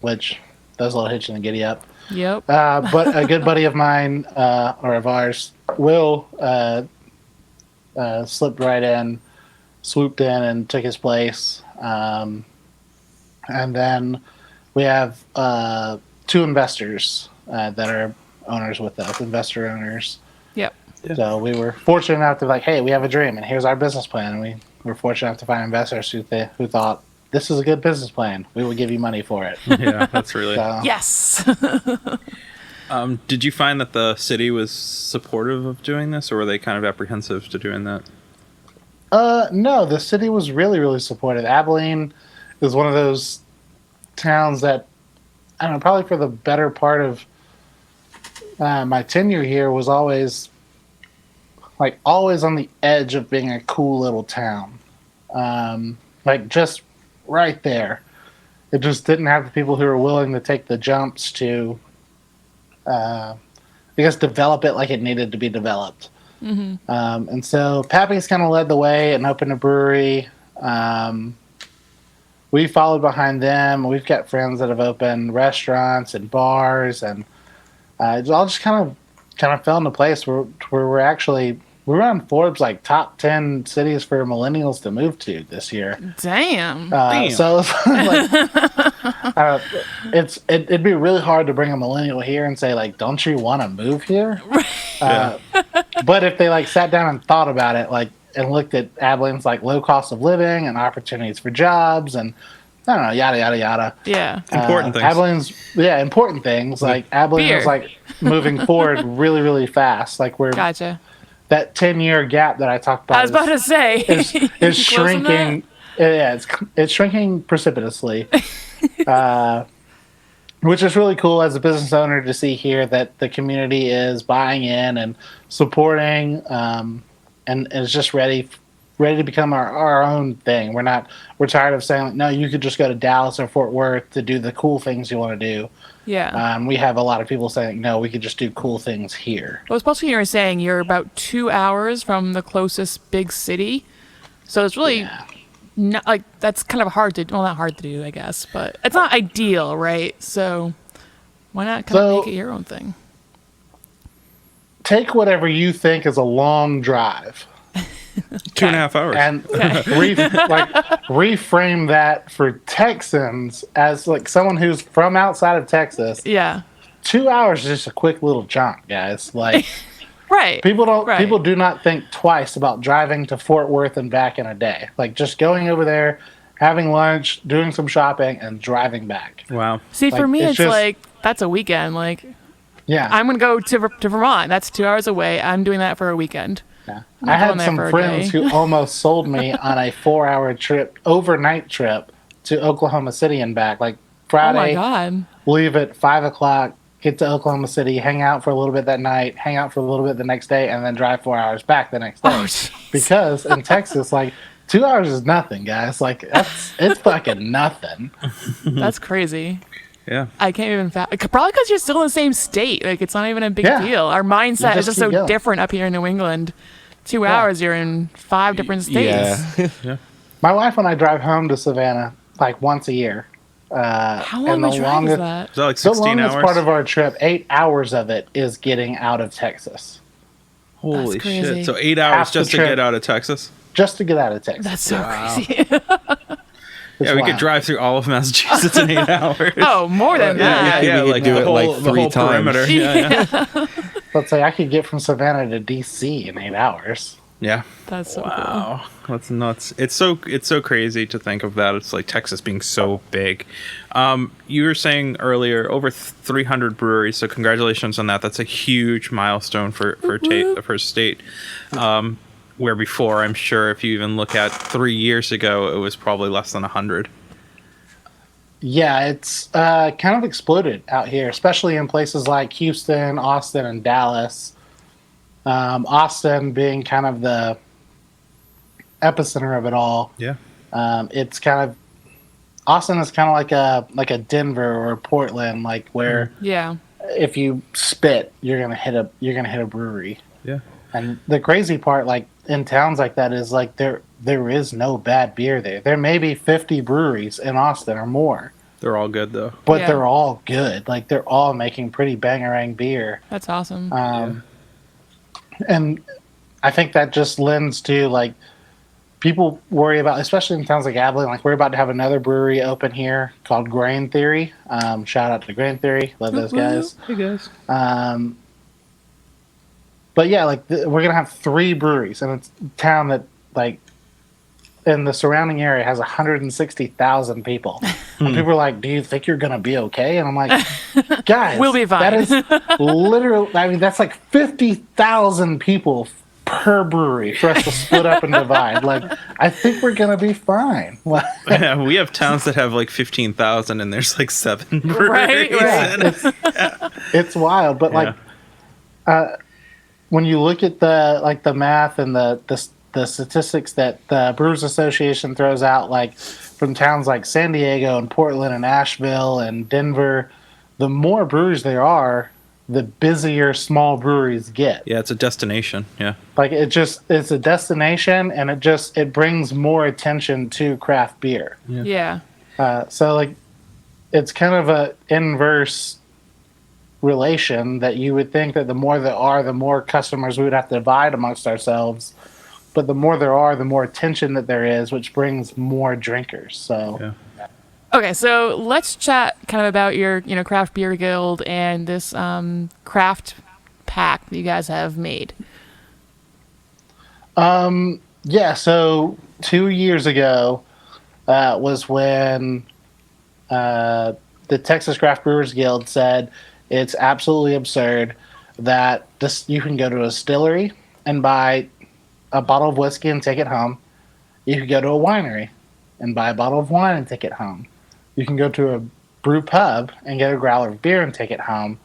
which does a little hitch in the giddy up. Yep. But a good buddy of mine, or of ours, Will, slipped right in, swooped in, and took his place. And then we have 2 investors that are owners with us, investor owners. Yep. Yeah. So we were fortunate enough to hey, we have a dream, and here's our business plan. And we were fortunate enough to find investors who thought, this is a good business plan. We will give you money for it. Yeah, that's really. Yes. Did you find that the city was supportive of doing this, or were they kind of apprehensive to doing that? No, the city was really, really supportive. Abilene is one of those towns that, I don't know, probably for the better part of my tenure here was always on the edge of being a cool little town. Just right there. It just didn't have the people who were willing to take the jumps to, develop it like it needed to be developed. Mm-hmm. And so Pappy's kind of led the way and opened a brewery. We followed behind them. We've got friends that have opened restaurants and bars, and it all just kind of fell into place where we're on Forbes top 10 cities for millennials to move to this year. Damn. So it'd be really hard to bring a millennial here and say don't you want to move here? But if they sat down and thought about it and looked at Abilene's low cost of living and opportunities for jobs and I don't know, yada yada yada. Yeah. Important things. Abilene's important things. Abilene is moving forward really, really fast. We're Gotcha. That 10-year gap that I talked about. I was about to say is shrinking. Yeah, it's shrinking precipitously, which is really cool as a business owner to see here that the community is buying in and supporting, and is just ready ready to become our own thing. We're tired of saying, like, no, you could just go to Dallas or Fort Worth to do the cool things you want to do. Yeah. We have a lot of people saying, no, we could just do cool things here. Well, especially you were saying you're about 2 hours from the closest big city. So it's really not like that's kind of hard to, well, not hard to do, I guess, but it's not ideal, right? So why not kind of make it your own thing? Take whatever you think is a long drive 2.5 hours. and reframe that for Texans as like someone who's from outside of Texas. Yeah. 2 hours is just a quick little jaunt, guys. Like Right. people do not think twice about driving to Fort Worth and back in a day. Like just going over there, having lunch, doing some shopping, and driving back. Wow. See, for Like, me, it's it's just- like that's a weekend. Like Yeah. I'm gonna go to Vermont. That's 2 hours away. I'm doing that for a weekend. Yeah. I'm I not had going there some for a friends day. who almost sold me on a 4-hour trip, overnight trip to Oklahoma City and back. Like Oh Friday, my god. leave at 5 o'clock, get to Oklahoma City, hang out for a little bit that night, hang out for a little bit the next day, and then drive 4 hours back the next day. Oh, jeez. Because in Texas, like 2 hours is nothing, guys. Like it's fucking nothing. That's crazy. Yeah. I can't even probably because you're still in the same state. Like it's not even a big Yeah. deal. Our mindset You is just just so keep going. different up here in New England. 2 hours, you're in 5 different states. Yeah. My wife and I drive home to Savannah like once a year. How long a drive is that? Is that like The 16 longest hours? part of our trip, 8 hours of it, is getting out of Texas. Holy That's crazy. shit. So 8 hours Half the just to trip. get out of Texas? Just to get out of Texas. That's so crazy. It's Yeah, we could wild. drive through all of Massachusetts in 8 hours. Oh, more than that. we could like do the it, whole, like, the 3 whole times. perimeter. Yeah. Let's say I could get from Savannah to DC in 8 hours. Yeah. That's so cool. Wow, that's nuts. It's so crazy to think of that. It's like Texas being so big. You were saying earlier over 300 breweries, so congratulations on that. That's a huge milestone for the first state. Where before, I'm sure if you even look at 3 years ago, it was probably less than 100. Yeah, it's kind of exploded out here, especially in places like Houston, Austin, and Dallas. Austin being kind of the epicenter of it all. Yeah. It's kind of Austin is kind of like a Denver or a Portland, like where Yeah. if you spit, you're gonna hit a brewery. Yeah. And the crazy part, like in towns like that, is like there is no bad beer there. There may be 50 breweries in Austin or more, They're all good though. but Yeah. they're all good. Like they're all making pretty bangerang beer. That's awesome. And I think that just lends to like people worry about, especially in towns like Abilene. Like we're about to have another brewery open here called Grain Theory. Shout out to Grain Theory, love those guys. Hey guys. But yeah, like we're gonna have 3 breweries, and it's a town that like in the surrounding area has 160,000 people. And people are like, "Do you think you're gonna be okay?" And I'm like, "Guys, We'll be fine." That is literally. I mean, that's like 50,000 people per brewery for us to split up and divide. Like, I think we're gonna be fine. Yeah, we have towns that have like 15,000 and there's like 7 breweries. Right. Yeah, it's wild. But like, when you look at the math and the statistics that the Brewers Association throws out, like from towns like San Diego and Portland and Asheville and Denver, the more breweries there are, the busier small breweries get. Yeah, it's a destination. Yeah. Like it's a destination, and it brings more attention to craft beer. Yeah. So like, it's kind of a inverse relation that you would think that the more there are, the more customers we would have to divide amongst ourselves. But the more there are, the more attention that there is, which brings more drinkers. So Yeah. Okay, so let's chat kind of about your, craft beer guild and this craft pack that you guys have made. yeah, so 2 years ago was when the Texas Craft Brewers Guild said it's absolutely absurd that you can go to a distillery and buy a bottle of whiskey and take it home. You could go to a winery and buy a bottle of wine and take it home. You can go to a brew pub and get a growler of beer and take it home.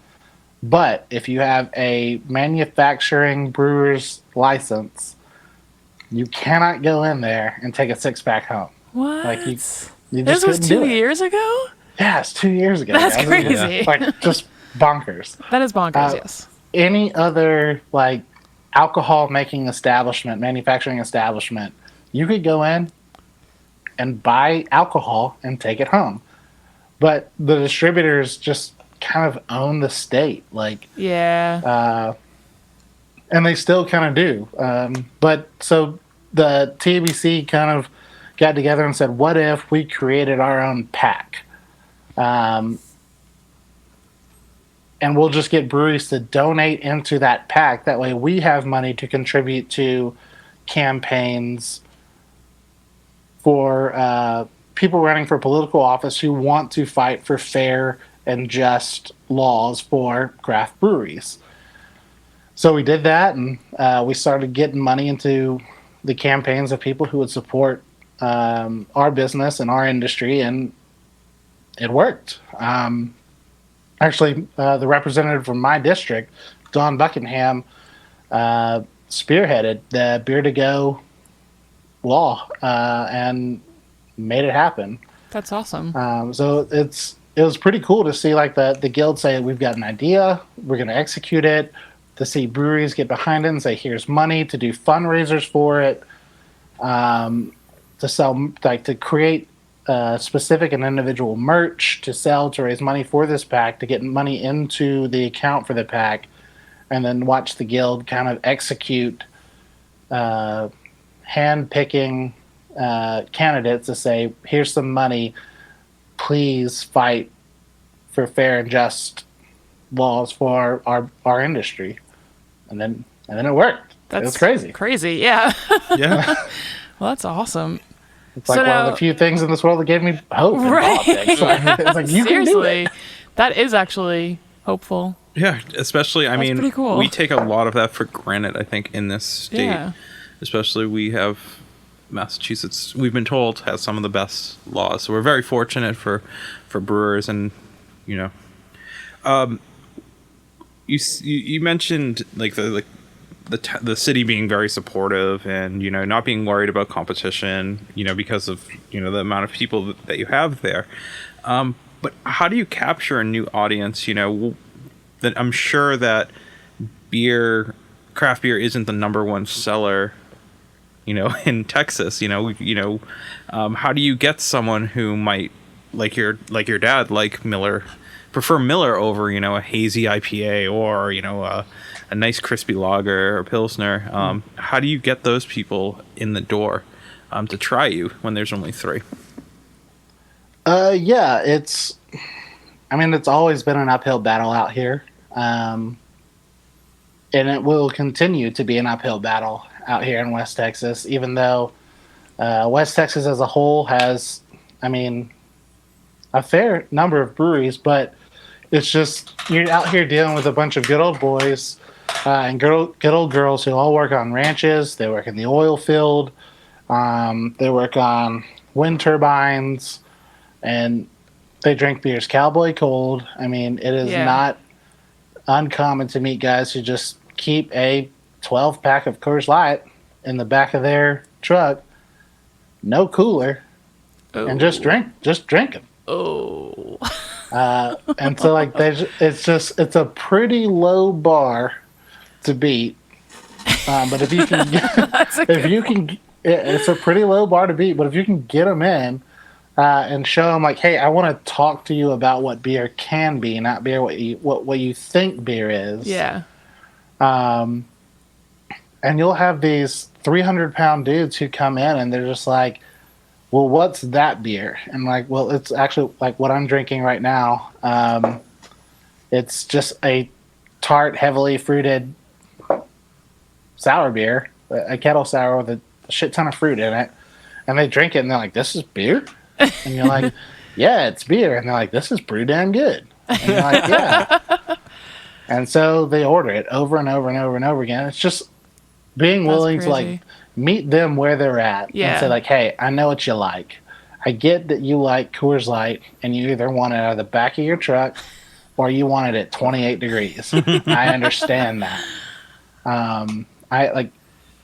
But if you have a manufacturing brewer's license, You cannot go in there and take a 6-pack home. What? Like you This just was couldn't do 2 it. years ago? Yeah, it's 2 years ago. That's guys. crazy. Like just bonkers. That is bonkers, Uh, yes. Any other like alcohol making establishment, manufacturing establishment, you could go in and buy alcohol and take it home. But the distributors just kind of own the state. Like, Yeah. and they still kind of do. But so the TBC kind of got together and said, what if we created our own pack? And we'll just get breweries to donate into that pack. That way we have money to contribute to campaigns for people running for political office who want to fight for fair and just laws for craft breweries. So we did that, and we started getting money into the campaigns of people who would support our business and our industry, and it worked. Actually, the representative from my district, Don Buckingham, spearheaded the Beer to Go law and made it happen. That's awesome. So it was pretty cool to see like the guild say, we've got an idea, we're going to execute it, to see breweries get behind it and say, here's money to do fundraisers for it, to sell, like to create specific and individual merch to sell, to raise money for this pack, to get money into the account for the pack, and then watch the guild kind of execute hand-picking candidates to say, here's some money, please fight for fair and just laws for our industry. And then it worked. It was crazy. Crazy, yeah. Yeah. Well, that's awesome. It's like So one now- of the few things in this world that gave me hope in Right. politics. It's like, you can do Seriously, it. that is actually hopeful. Yeah, especially, I mean, pretty cool. we take a lot of that for granted, I think, in this state. Yeah. Especially, we have Massachusetts, we've been told, has some of the best laws. So we're very fortunate for brewers, and, you know. You mentioned, like, the city being very supportive and, you know, not being worried about competition, you know, because of, you know, the amount of people that you have there. But how do you capture a new audience, you know, that I'm sure that craft beer isn't the number one seller, you know, in Texas, how do you get someone who might, like your dad, like Miller, prefer Miller over, you know, a hazy IPA or, you know, a nice crispy lager or Pilsner? How do you get those people in the door to try you when there's only 3? Yeah, it's always been an uphill battle out here. And it will continue to be an uphill battle out here in West Texas, even though West Texas as a whole has, a fair number of breweries, but it's just, you're out here dealing with a bunch of good old boys and good old girls who all work on ranches. They work in the oil field. They work on wind turbines, and they drink beers cowboy cold. It is not uncommon to meet guys who just keep a 12-pack of Coors Light in the back of their truck, no cooler, and just drink them. Oh. And so it's a pretty low bar to beat. But if you can, it's a pretty low bar to beat. But if you can get them in and show them like, hey, I want to talk to you about what beer can be, not beer what you think beer is. Yeah. And you'll have these 300-pound dudes who come in and they're just like, well, what's that beer? And like, well, it's actually like what I'm drinking right now. It's just a tart, heavily fruited sour beer, a kettle sour with a shit ton of fruit in it. And they drink it and they're like, this is beer? And you're like, yeah, it's beer. And they're like, this is pretty damn good. And you're like, yeah. And so they order it over and over and over and over again. It's just being willing to like meet them where they're at and say like, hey, I know what you like. I get that you like Coors Light and you either want it out of the back of your truck or you want it at 28 degrees. I understand that.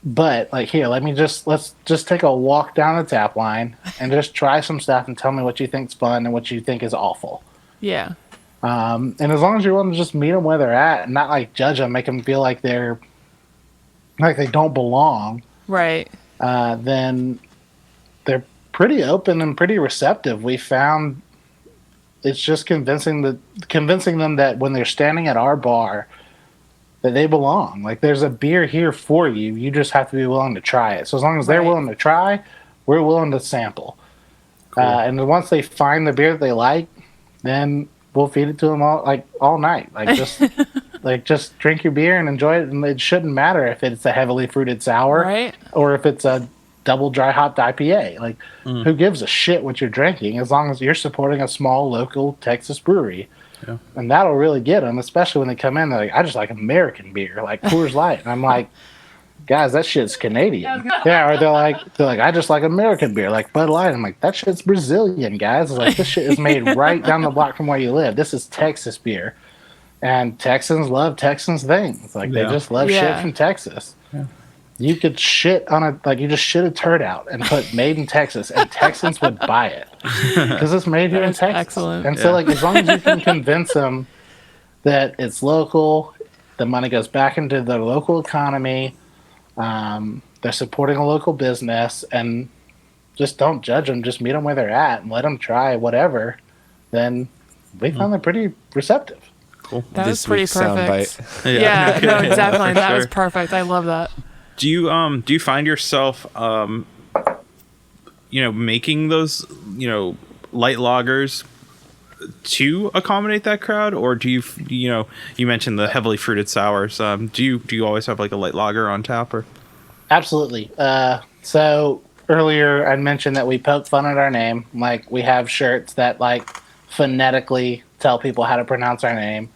But like here, let's just take a walk down the tap line and just try some stuff and tell me what you think's fun and what you think is awful. Yeah. And as long as you're willing to just meet them where they're at and not like judge them, make them feel like they don't belong, Right. then they're pretty open and pretty receptive. We found it's just convincing them that when they're standing at our bar, that they belong. Like there's a beer here for you. You just have to be willing to try it. So as long as they're Right. willing to try, we're willing to sample. And then once they find the beer that they like, then we'll feed it to them all night. Like just drink your beer and enjoy it. And it shouldn't matter if it's a heavily fruited sour Right. or if it's a double dry hopped IPA. Like who gives a shit what you're drinking as long as you're supporting a small local Texas brewery. Yeah. And that'll really get them, especially when they come in. They're like, I just like American beer, like Coors Light. And I'm like, guys, that shit's Canadian. Yeah, or they're like, I just like American beer, like Bud Light. I'm like, that shit's Brazilian, guys. It's like, this shit is made right down the block from where you live. This is Texas beer. And Texans love Texans things. Like, they just love shit from Texas. Yeah. You could shit on you just shit a turd out and put made in Texas, and Texans would buy it because it's made here in That's Texas. excellent. And so, like, as long as you can convince them that it's local, the money goes back into the local economy, they're supporting a local business, and just don't judge them, just meet them where they're at and let them try whatever, then we found they're pretty receptive. Cool. That was This pretty week's perfect. soundbite. Yeah, no, definitely. For That was sure. perfect. I love that. Do you find yourself making those light lagers to accommodate that crowd, or do you mentioned the heavily fruited sours, do you always have like a light lager on tap? Or Absolutely. So earlier I mentioned that we poke fun at our name. Like, we have shirts that like phonetically tell people how to pronounce our name.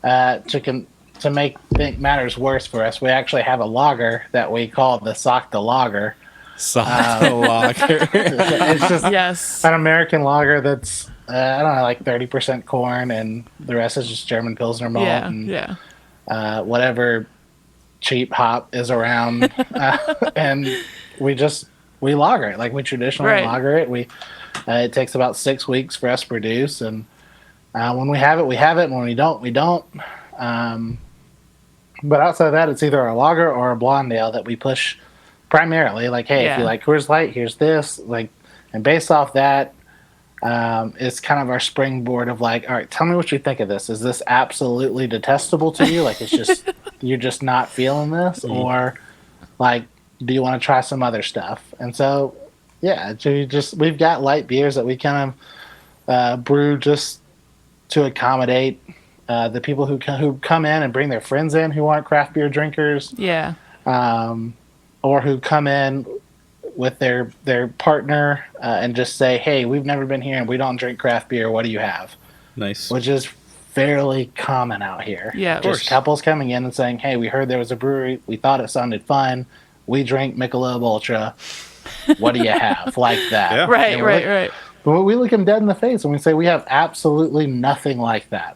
To make matters worse for us, we actually have a lager that we call the Sockdolager. Sockdolager. It's just Yes. an American lager that's I don't know, like 30% corn, and the rest is just German Pilsner malt Yeah. and Yeah. whatever cheap hop is around, and we lager it like we traditionally Right. lager it. It takes about 6 weeks for us to produce, and when we have it, we have it, and when we don't, we don't. But outside of that, it's either a lager or a blonde ale that we push primarily. Like, hey, if you like Coors Light, here's this. Like, and based off that, it's kind of our springboard of like, all right, tell me what you think of this. Is this absolutely detestable to you? Like, it's just you're just not feeling this, or like, do you want to try some other stuff? And so, yeah, we've got light beers that we kind of brew just to accommodate the people who come in and bring their friends in who aren't craft beer drinkers, Yeah. or who come in with their partner and just say, hey, we've never been here and we don't drink craft beer. What do you have? nice. Which is fairly common out here. Yeah. Of Just course. couples coming in and saying, hey, we heard there was a brewery. We thought it sounded fun. We drink Michelob Ultra. What do you have? Like that. Yeah. Right. And we're Right. like- Right. But we look them dead in the face and we say, we have absolutely nothing like that.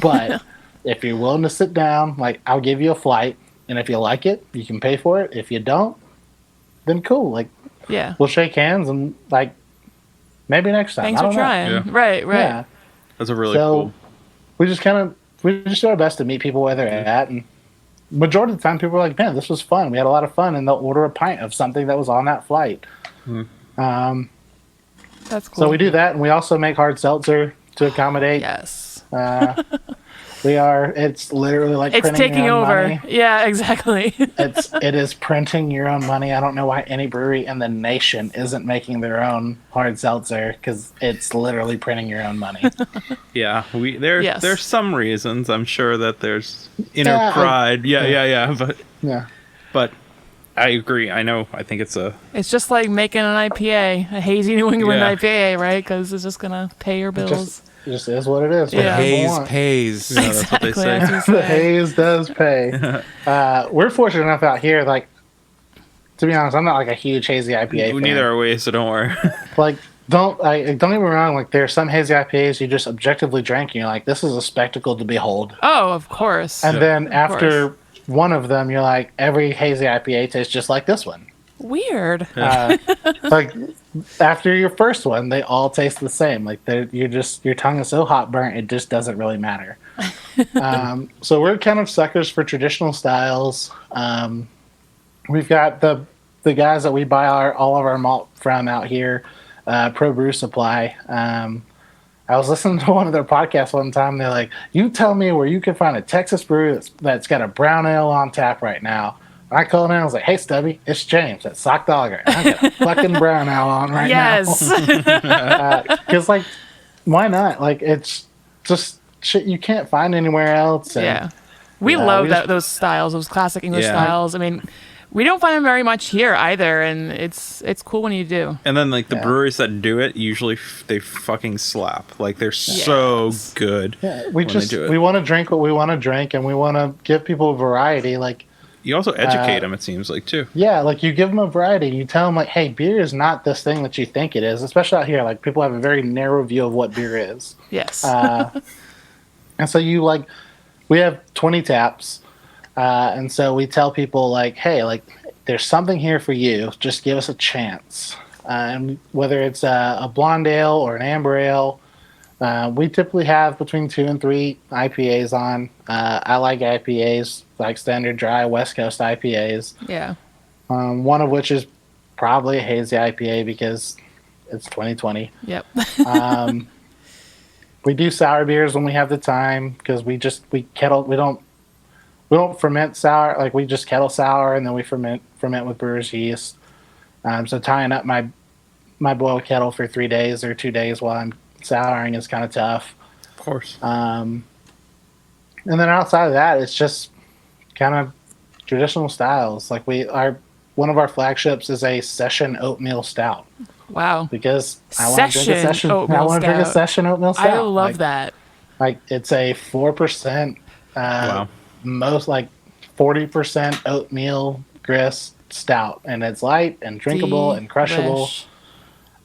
But if you're willing to sit down, like, I'll give you a flight. And if you like it, you can pay for it. If you don't, then cool. Like, Yeah. we'll shake hands and, like, maybe next time. Thanks I for don't know. trying. Yeah. Right. Right. Yeah. That's a really So cool. we just do our best to meet people where they're at. And majority of the time, people are like, man, this was fun. We had a lot of fun. And they'll order a pint of something that was on that flight. That's cool. So we do that. And we also make hard seltzer to accommodate. Yes. It's literally like It's printing taking your own over. money. Yeah. Exactly. It is printing your own money. I don't know why any brewery in the nation isn't making their own hard seltzer, because it's literally printing your own money. Yeah, Yes. there's some reasons. I'm sure that there's inner Yeah, pride. Yeah. Yeah. But I agree. I think it's a It's just like making an IPA, a hazy New England Yeah. IPA, right? Because it's just gonna pay your bills. It just is what it is. what Yeah. people Haze want. pays. Yeah, that's what they Exactly. say. That's what The you say. haze does pay. We're fortunate enough out here, like, to be honest, I'm not like a huge hazy IPA fan. Neither are we, so don't worry. Like, don't get me wrong. Like, there are some hazy IPAs you just objectively drink, and you're like, this is a spectacle to behold. Oh, of course. And then Of after one of them, you're like, every hazy IPA tastes just like this one. Weird. Like after your first one, they all taste the same. Like your tongue is so hot burnt, it just doesn't really matter. So we're kind of suckers for traditional styles. We've got the guys that we buy all of our malt from out here, Pro Brew Supply. I was listening to one of their podcasts one time. They're like, "You tell me where you can find a Texas brew that's got a brown ale on tap right now." I called in. I was like, "Hey, Stubby, it's James at Sockdolger. I got a fucking brown ale on right now." Yes. Because like, why not? Like, it's just shit you can't find anywhere else. And, Yeah. We love we just- those styles, those classic English Yeah. styles. I mean, we don't find them very much here either, and it's cool when you do. And then like the Yeah. breweries that do it usually they fucking slap. Like they're so Yes. good. Yeah, when they do it. we want to drink what we want to drink, and we want to give people a variety. Like, You also educate them. It seems like too. yeah, like you give them a variety. You tell them like, "Hey, beer is not this thing that you think it is." Especially out here, like people have a very narrow view of what beer is. Yes. And so we have 20 taps, and so we tell people like, "Hey, like there's something here for you. Just give us a chance." And whether it's a blonde ale or an amber ale, we typically have between 2 and 3 IPAs on. I like IPAs, like standard dry West Coast IPAs. yeah. One of which is probably a hazy IPA because it's 2020. Yep. We do sour beers when we have the time because we don't ferment sour, like we just kettle sour and then we ferment with brewer's yeast. So tying up my boil kettle for 3 days or 2 days while I'm souring is kind of tough. Of course. And then outside of that, it's just kind of traditional styles. Like one of our flagships is a session oatmeal stout Wow. because I want to drink a Session oatmeal drink a stout. session oatmeal stout. I love Like, that. Like it's a 4%, Wow. most like 40% oatmeal grist stout, and it's light and drinkable and crushable.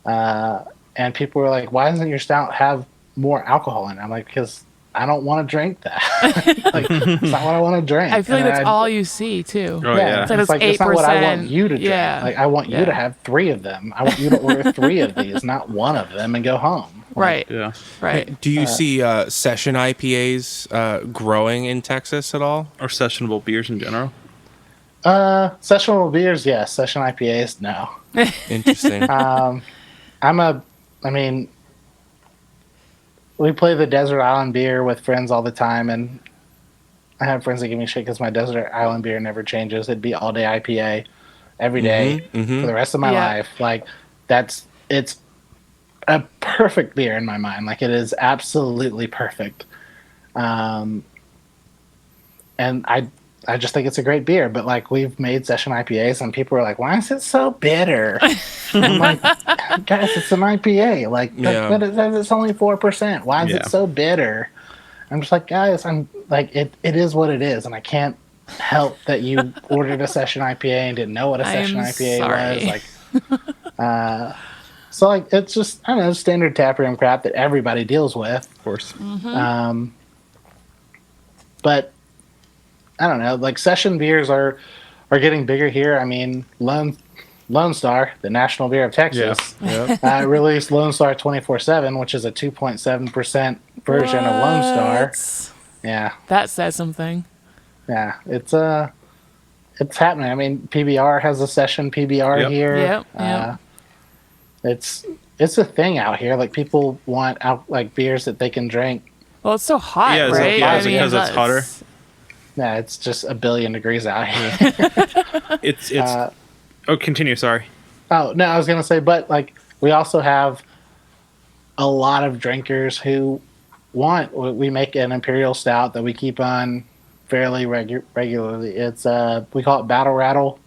Delish. And people were like, "Why doesn't your stout have more alcohol in it?" I'm like, "Because I don't want to drink that. Like, it's not what I want to drink." I feel like And that's all you see too. Oh yeah. It's like it's like that's not what I want 8%. you to drink. Yeah. Like I want you Yeah. to have 3 of them. I want you to order 3 of these, not 1 of them, and go home. Right. Yeah. Right. Do you see session IPAs growing in Texas at all? Or sessionable beers in general. Sessionable beers, yes. Session IPAs, no. Interesting. We play the Desert Island beer with friends all the time, and I have friends that give me shit because my Desert Island beer never changes. It'd be all day IPA every day for the rest of my Yeah. life. Like it's a perfect beer in my mind. Like it is absolutely perfect. And I just think it's a great beer, but like we've made session IPAs and people are like, "Why is it so bitter?" I'm like, "Guys, it's an IPA. Like, Yeah. but it's only 4%. Why is Yeah. it so bitter?" I'm just like, "Guys, I'm like, it is what it is, and I can't help that you ordered a session IPA and didn't know what a session I'm IPA sorry. was." Like, so like it's just I don't know standard taproom crap that everybody deals with. Of course. But I don't know, like session beers are getting bigger here. I mean, Lone Star, the national beer of Texas, released Lone Star 24/7, which is a 2.7% version of Lone Star. What? Yeah, That says something. yeah, it's happening. I mean, PBR has a session PBR Yep. here. Yep. It's a thing out here. Like people want like beers that they can drink. Well, it's so hot, Yeah, is it- right? yeah, is it 'cause it's hotter? Yeah, it's just a billion degrees out here. It's oh, continue, sorry. Oh, no, I was going to say, but like we also have a lot of drinkers who we make an imperial stout that we keep on fairly regularly. It's we call it Battle Rattle.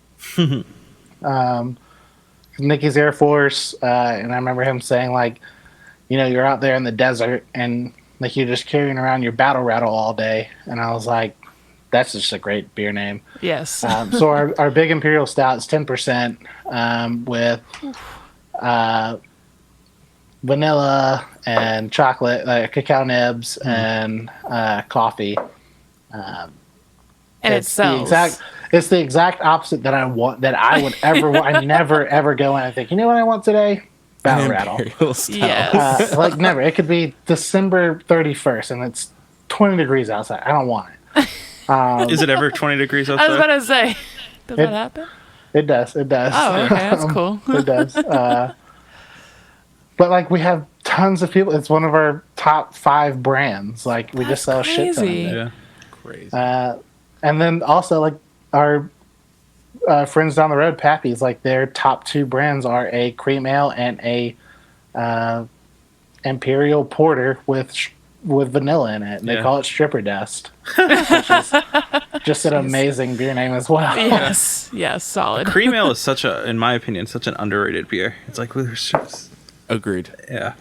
Nikki's Air Force, and I remember him saying like, you know, you're out there in the desert and like you're just carrying around your Battle Rattle all day, and I was like, that's just a great beer name. Yes. So our big imperial stout is 10% with vanilla and chocolate, cacao nibs, and coffee. And it it's sells. It's the exact opposite that I want. That I would ever. I never ever go in and think, you know what I want today? Battle rattle. Imperial Stout. Yes. Like never. It could be December 31st and it's 20 degrees outside. I don't want it. Is it ever 20 degrees I was about outside? to say, does that happen? It does. It does. Oh, okay, that's cool. It does. But like we have tons of people. It's one of our top 5 brands. Like we just sell a shit ton of crazy. it. Yeah. Crazy. And then also like our friends down the road, Pappy's, like their top 2 brands are a cream ale and a imperial porter with vanilla in it. And they Yeah. call it Stripper Dust, which is just an amazing beer name as well. Yes. Yes. Solid. Cream ale is such in my opinion, such an underrated beer. It's like, Agreed. yeah.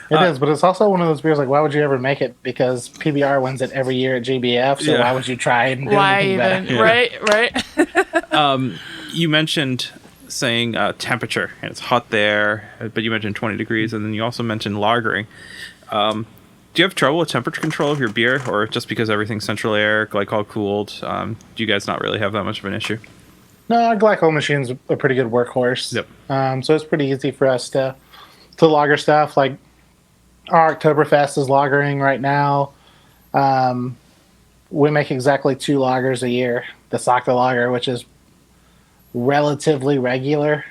It is, but it's also one of those beers like, why would you ever make it? Because PBR wins it every year at GBF, so Yeah. why would you try and do Why anything even? better? Right. You mentioned saying temperature, and it's hot there, but you mentioned 20 degrees, and then you also mentioned lagering. Do you have trouble with temperature control of your beer, or just because everything's central air, glycol cooled, do you guys not really have that much of an issue? No, our glycol machine's a pretty good workhorse. Yep. So it's pretty easy for us to lager stuff. Like our Oktoberfest is lagering right now. We make exactly 2 lagers a year. The Sockdolager, which is relatively regular.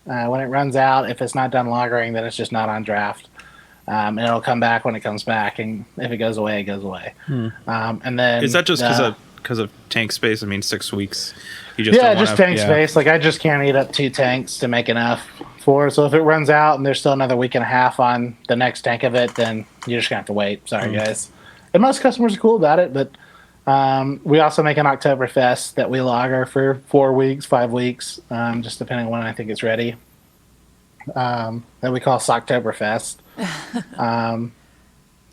When it runs out, if it's not done lagering, then it's just not on draft. And it'll come back when it comes back, and if it goes away, it goes away. And then Is that just because of tank space? I mean, 6 weeks. You just yeah, don't just wanna, tank space. Like I just can't eat up 2 tanks to make enough for it. So if it runs out and there's still another week and a half on the next tank of it, then you're just gonna have to wait. Sorry, guys. And most customers are cool about it, but we also make an Oktoberfest that we lager for 4 weeks, 5 weeks, just depending on when I think it's ready. That we call Socktoberfest.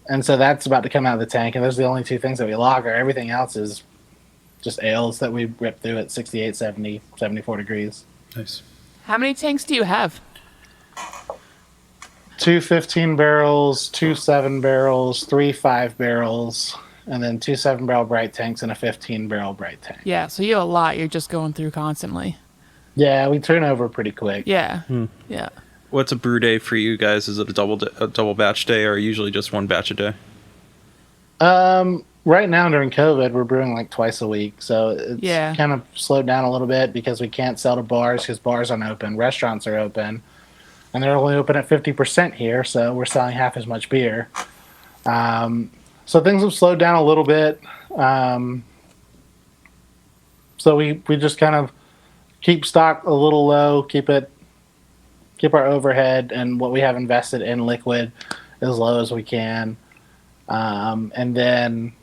And so that's about to come out of the tank, and those are the only 2 things that we lager. Everything else is just ales that we rip through at 68, 70, 74 degrees. Nice. How many tanks do you have? 2 15 barrels, 2 7 barrels, 3 5 barrels, and then 2 7-barrel bright tanks and a 15-barrel bright tank. Yeah. So you have a lot. You're just going through constantly. Yeah, we turn over pretty quick. Yeah. Yeah. What's a brew day for you guys? Is it a double batch day, or usually just 1 batch a day? Right now during COVID, we're brewing like twice a week, so it's kind of slowed down a little bit because we can't sell to bars because bars aren't open. Restaurants are open, and they're only open at 50% here, so we're selling half as much beer. So things have slowed down a little bit. So we just kind of keep stock a little low, keep our overhead and what we have invested in liquid as low as we can. And then,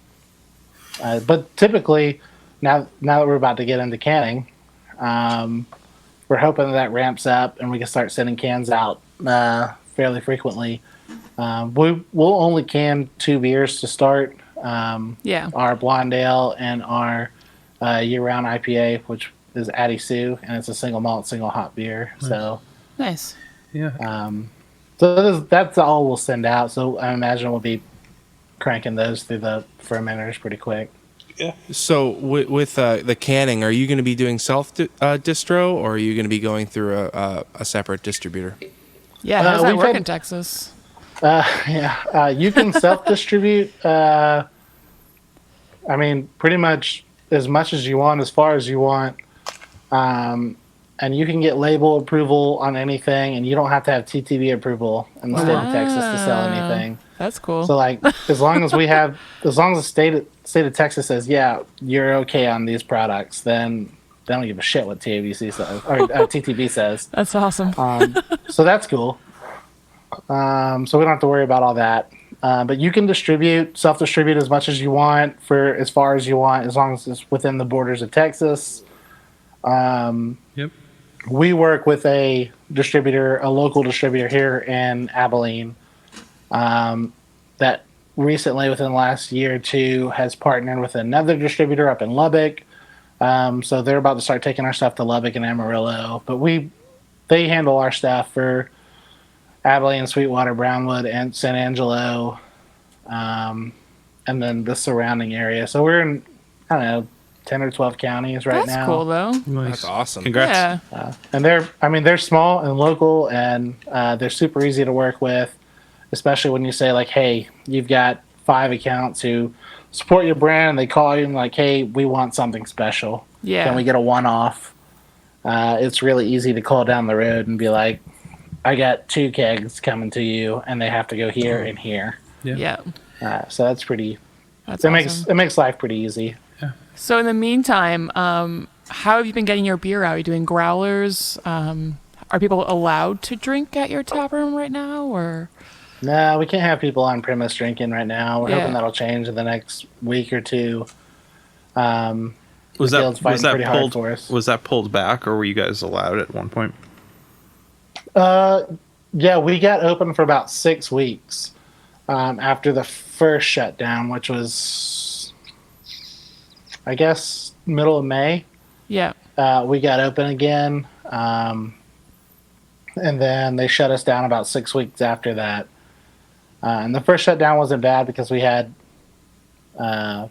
but typically now that we're about to get into canning, we're hoping that ramps up and we can start sending cans out, fairly frequently. We'll only can 2 beers to start. Our Blonde Ale and our, year-round IPA, which is Addie Sue, and it's a single malt, single hop beer. Nice. So Nice. Yeah. so that's all we'll send out. So I imagine we'll be cranking those through the fermenters pretty quick. Yeah. So with the canning, are you going to be doing self distro, or are you going to be going through a separate distributor? Yeah. How does that we've work had- in Texas? You can self-distribute. I mean, pretty much as much as you want, as far as you want. And you can get label approval on anything, and you don't have to have TTB approval in the state of Texas to sell anything. That's cool. So, like, as long as the state of Texas says, yeah, you're okay on these products, then they don't give a shit what TABC says or TTB says. That's awesome. So that's cool. So we don't have to worry about all that. But you can self-distribute as much as you want for as far as you want, as long as it's within the borders of Texas. Yep. We work with a local distributor here in Abilene, that recently, within the last year or 2, has partnered with another distributor up in Lubbock. So they're about to start taking our stuff to Lubbock and Amarillo. But they handle our stuff for Abilene, Sweetwater, Brownwood, and San Angelo, and then the surrounding area. So we're in, I don't know, 10 or 12 counties right That's now. cool though. That's awesome. Congrats. Yeah. And they're small and local, and they're super easy to work with, especially when you say like, hey, you've got 5 accounts who support your brand, and they call you and like, hey, we want something special. Yeah. Can we get a one-off? It's really easy to call down the road and be like, I got 2 kegs coming to you, and they have to go here and here. Yeah. So that's pretty. That's It awesome. makes life pretty easy. So in the meantime, how have you been getting your beer out? Are you doing growlers? Are people allowed to drink at your tap room right now, or? No, we can't have people on premise drinking right now. We're Yeah. hoping that'll change in the next week or two. Was the field's fighting pretty hard pulled? for us. Was that pulled back, or were you guys allowed at one point? Yeah, we got open for about 6 weeks after the first shutdown, which was, I guess, middle of May. Yeah. We got open again, and then they shut us down about 6 weeks after that. And the first shutdown wasn't bad because we had, I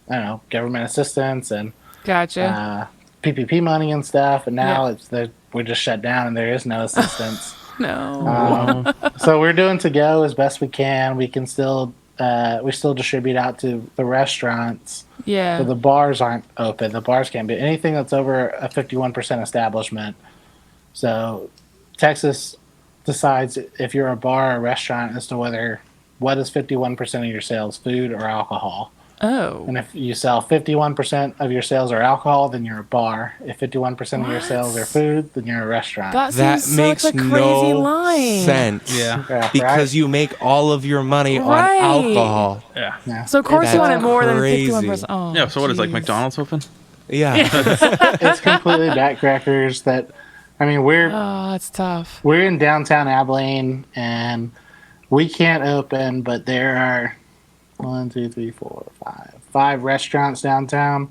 don't know, government assistance and Gotcha. PPP money and stuff. And now we're just shut down and there is no assistance. No. So we're doing to go as best we can. We can still distribute out to the restaurants. Yeah. So the bars aren't open. The bars can't be anything that's over a 51% establishment. So Texas decides if you're a bar or a restaurant as to what is 51% of your sales, food or alcohol. Oh. And if you sell 51% of your sales are alcohol, then you're a bar. If 51% of your sales are food, then you're a restaurant. That seems makes like a crazy no line. sense. Yeah, Because right? you make all of your money Right. on alcohol. Yeah. So of course you want it That's more than crazy. 51%. Oh, Yeah. So what is like jeez. McDonald's open? Yeah. It's completely backcrackers that, I mean, Oh, that's tough. we're in downtown Abilene and we can't open, but there are 5 restaurants downtown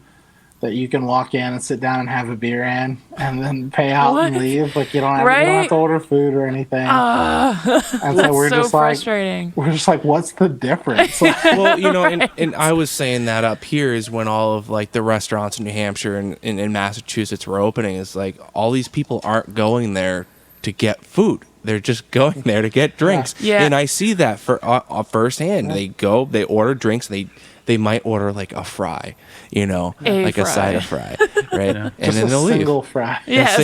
that you can walk in and sit down and have a beer in and then pay out and What? leave. Like you don't have Right? to order food or anything. And so That's we're so just like, frustrating. what's the difference? Like, Well, and I was saying that up here is when all of like the restaurants in New Hampshire and in Massachusetts were opening. Is like all these people aren't going there to get food. They're just going there to get drinks. Yeah. And I see that for firsthand. They go, they order drinks. They might order like a fry, like a side of fry, right? And just then a they'll leave. single fry. Yes. A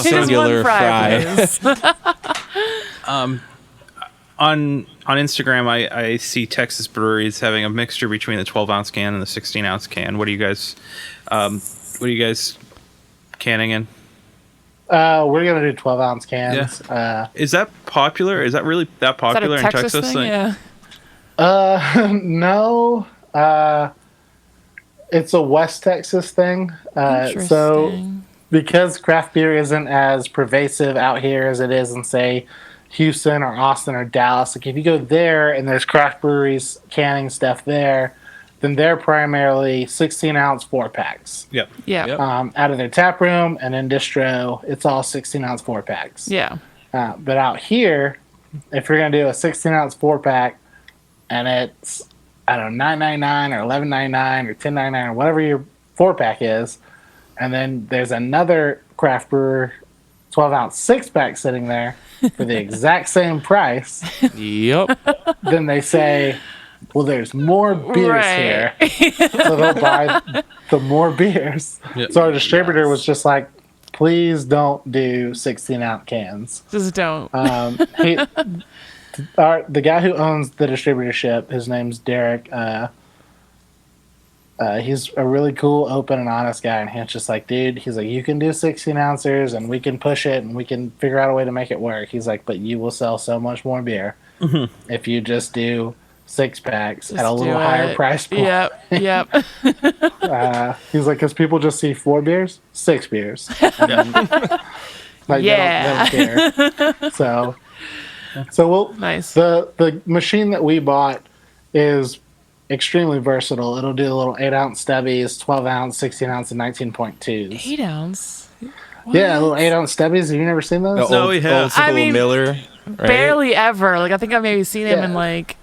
singular Just one fry. please. On Instagram, I see Texas breweries having a mixture between the 12-ounce can and the 16-ounce can. What are you guys canning in? We're gonna do 12-ounce cans. Is that popular? Is that really that Is that popular a in Texas Texas? thing? Yeah. No. It's a West Texas thing. So Interesting. because craft beer isn't as pervasive out here as it is in, say, Houston or Austin or Dallas, like if you go there and there's craft breweries canning stuff there, then they're primarily 16-ounce 4-packs. Yep. Yeah. Yep. Out of their tap room and in distro, it's all 16-ounce 4-packs. Yeah. But out here, if you're going to do a 16-ounce 4-pack and it's, I don't know, $9.99 or $11.99 or $10.99 or whatever your 4-pack is, and then there's another craft brewer 12-ounce 6-pack sitting there for the exact same price, Yep. then they say, well, there's more beers Right. here. So they'll buy the more beers. Yep. So our distributor was just like, please don't do 16-ounce cans. Just don't. The guy who owns the distributorship, his name's Derek. He's a really cool, open, and honest guy. And he's just like, dude, he's like, you can do 16 ounces and we can push it and we can figure out a way to make it work. He's like, but you will sell so much more beer if you just do 6-packs at a Just little do higher it. price point. Yep. He's like, because people just see 4 beers, 6 beers. And then, like, Yeah. they don't care. So we'll. Nice. The machine that we bought is extremely versatile. It'll do little 8-ounce stubbies, 12-ounce, 16-ounce, and 19.2s. 8 ounce. Yeah, little 8-ounce stubbies. Have you never seen those? No, we have. Old school I mean, Miller. Right? Barely ever. Like I think I've maybe seen him Yeah. in like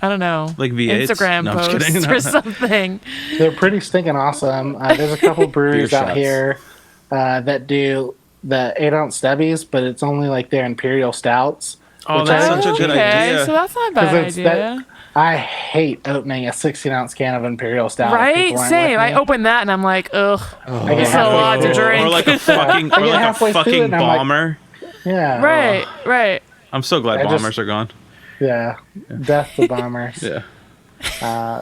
I don't know, Like V8s? Instagram No, I'm just posts kidding. or something. They're pretty stinking awesome. There's a couple breweries out shots. here that do the 8-ounce stubbies, but it's only like their imperial stouts. Oh, which that's I- such a good Okay, idea. so that's not a bad 'Cause it's idea. I hate opening a 16-ounce can of imperial stout. if Right? people aren't Same. with I me. open that and I'm like, ugh. I get It's a lot to halfway through. drink. Or like a fucking, I get halfway through it and I'm like- bomber. Yeah. Right, right. I'm so glad I just- bombers are gone. Yeah. Death to bombers. Yeah.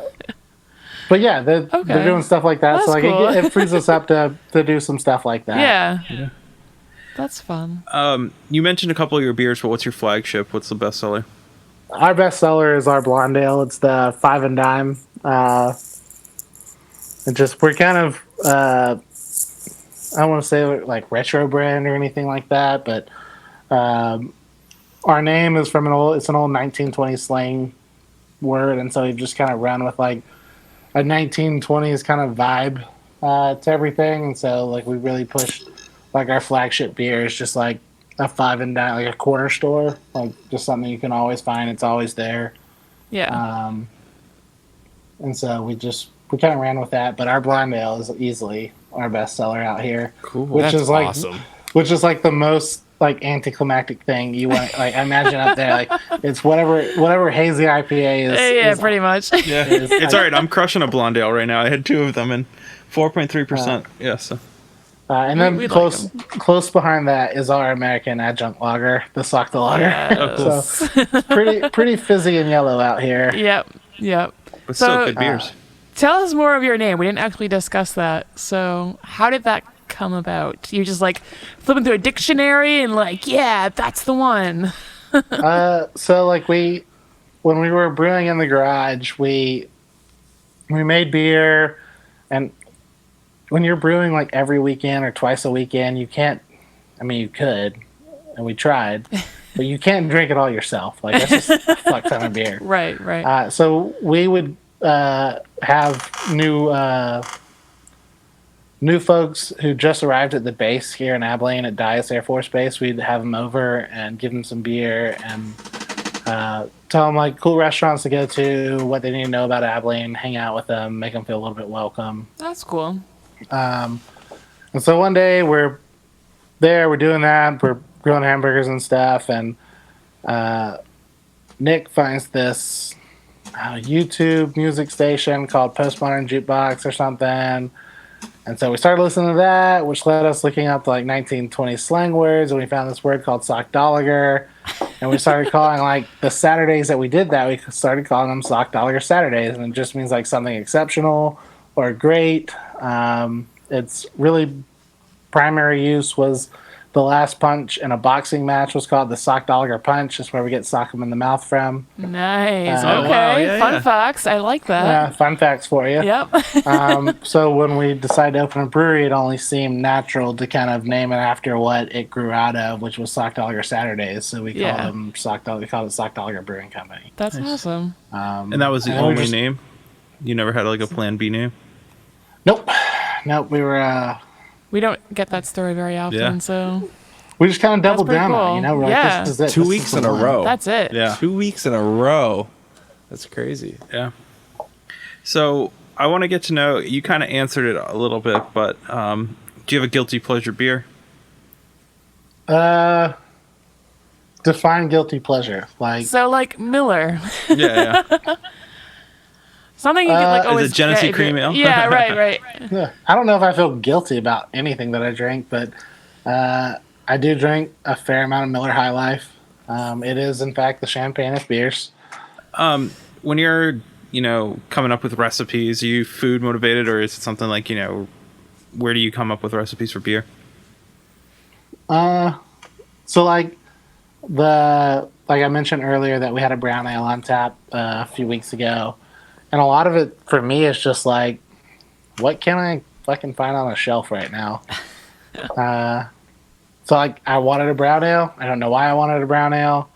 But yeah, they're Okay. doing stuff like that. That's so like cool. it frees us up to do some stuff like that. Yeah. That's fun. You mentioned a couple of your beers, but what's your flagship? What's the bestseller? Our best seller is our blonde ale. It's the 5 and Dime. And just we're kind of I don't want to say we're like retro brand or anything like that, but our name is from an old 1920s slang word, and so we've just kind of run with like a 1920s kind of vibe to everything, and so like we really pushed like our flagship beer is just like a 5 and Dime, like a corner store, like just something you can always find. It's always there. Yeah. And so we kind of ran with that, but our blonde ale is easily our best seller out here. Cool. Which That's is like awesome. which is like the most like anticlimactic thing you want. Like imagine up there, like it's whatever hazy IPA is. Yeah, is- pretty much. Yeah. It's all right. I'm crushing a blonde ale right now. I had 2 of them and 4.3%. Yeah, so. and then we like close behind that is our American adjunct lager, the Sockdolager. So pretty fizzy and yellow out here. Yep. But So, still good beers. Tell us more of your name. We didn't actually discuss that. So, how did that come about? You just like flipping through a dictionary and like, yeah, that's the one. So like when we were brewing in the garage, we made beer, and when you're brewing like every weekend or twice a weekend, you can't. I mean, you could, and we tried, but you can't drink it all yourself. Like that's just a fuck ton of beer. Right. So we would have new folks who just arrived at the base here in Abilene at Dyess Air Force Base. We'd have them over and give them some beer and tell them like cool restaurants to go to, what they need to know about Abilene, hang out with them, make them feel a little bit welcome. That's cool. And so one day we're there, we're doing that, we're grilling hamburgers and stuff, and Nick finds this YouTube music station called Postmodern Jukebox or something. And so we started listening to that, which led us looking up like 1920 slang words, and we found this word called Sockdolger. And we started calling like the Saturdays that we did that, we started calling them Sockdolger Saturdays, and it just means like something exceptional or great. Its really primary use was the last punch in a boxing match was called the Sockdolger Punch. That's where we get sock 'em in the mouth from. Nice. Oh, Okay. wow, yeah, Fun yeah. facts. I like that. Fun facts for you. Yep. So when we decided to open a brewery, it only seemed natural to kind of name it after what it grew out of, which was Sockdolger Saturdays. So we Yeah. called them We called it Sockdolger Brewing Company. That's awesome. And that was the and we only just- name? You never had like a plan B name? Nope. We were. We don't get that story very often, Yeah. so We just kind of doubled pretty down on it. cool. You know, we're Yeah. like, this is it. 2 This weeks is the in a one. row. that's it. Yeah. 2 weeks in a row. That's crazy. Yeah. So I want to get to know, you kind of answered it a little bit, but do you have a guilty pleasure beer? Define guilty pleasure. Like, So like Miller. Yeah. Something you can like is always it Genesee get if you're- cream ale? Yeah, right. yeah, I don't know if I feel guilty about anything that I drink, but I do drink a fair amount of Miller High Life. It is, in fact, the champagne of beers. When you're, coming up with recipes, are you food motivated, or is it something like, where do you come up with recipes for beer? So like I mentioned earlier that we had a brown ale on tap a few weeks ago, and a lot of it for me is just like, what can I fucking find on a shelf right now? So like I wanted a brown ale. I don't know why I wanted a brown ale,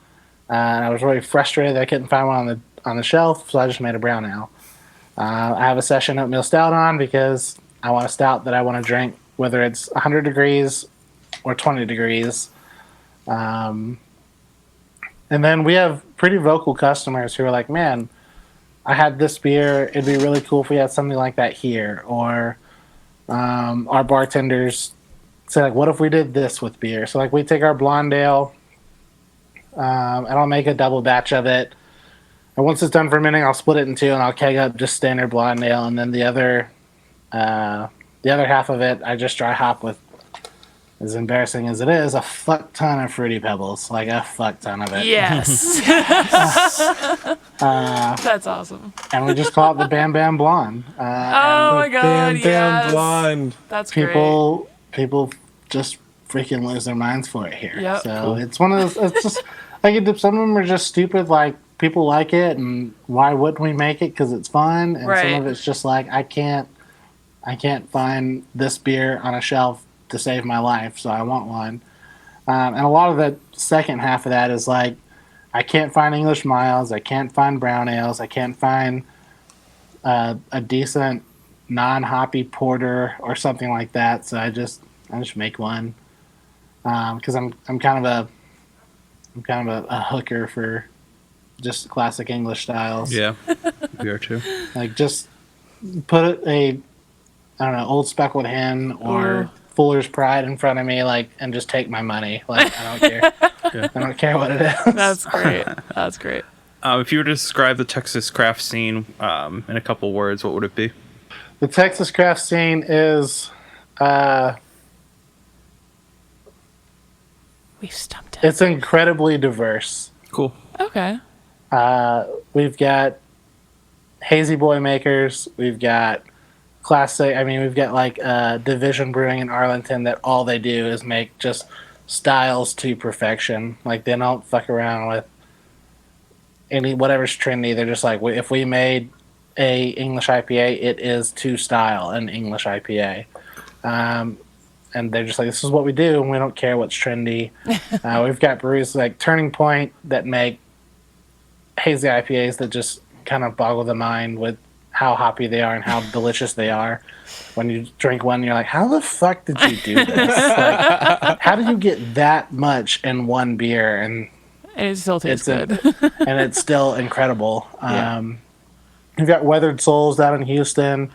and I was really frustrated that I couldn't find one on the shelf, so I just made a brown ale. I have a session oatmeal stout on because I want a stout that I want to drink, whether it's 100 degrees or 20 degrees. And then we have pretty vocal customers who are like, man, I had this beer. It'd be really cool if we had something like that here. Or our bartenders say, like, what if we did this with beer? So, like, we take our blonde ale, and I'll make a double batch of it. And once it's done fermenting, I'll split it in two, and I'll keg up just standard blonde ale. And then the other half of it, I just dry hop with, as embarrassing as it is, a fuck ton of Fruity Pebbles. Like, a fuck ton of it. Yes. That's awesome. And we just call it the Bam Bam Blonde. Oh my god, Bam Bam yes. Blonde. That's great. People just freaking lose their minds for it here. Yep. So it's one of those. It's just like some of them are just stupid. Like, people like it, and why wouldn't we make it? Because it's fun. And some of it's just like, I can't find this beer on a shelf to save my life, so I want one. And a lot of the second half of that is like, I can't find English miles, I can't find brown ales, I can't find a decent non-hoppy porter or something like that. So I just make one because I'm kind of a hooker for just classic English styles. Yeah, we are too. Like, just put Old Speckled Hen or Fuller's Pride in front of me, like, and just take my money. Like, I don't care. I don't care what it is. That's great. That's great. If you were to describe the Texas craft scene in a couple words, what would it be? The Texas craft scene is We've stumped it. it's incredibly diverse. Cool. Okay. We've got hazy boy makers. We've got classic. I mean, we've got like Division Brewing in Arlington that all they do is make just styles to perfection. Like, they don't fuck around with whatever's trendy. They're just like, if we made a English IPA, it is to style an English IPA. And they're just like, this is what we do, and we don't care what's trendy. We've got breweries like Turning Point that make hazy IPAs that just kind of boggle the mind with how hoppy they are and how delicious they are. When you drink one, you're like, how the fuck did you do this? Like, how did you get that much in one beer? And it still tastes good. And it's still incredible. Yeah. We've got Weathered Souls down in Houston,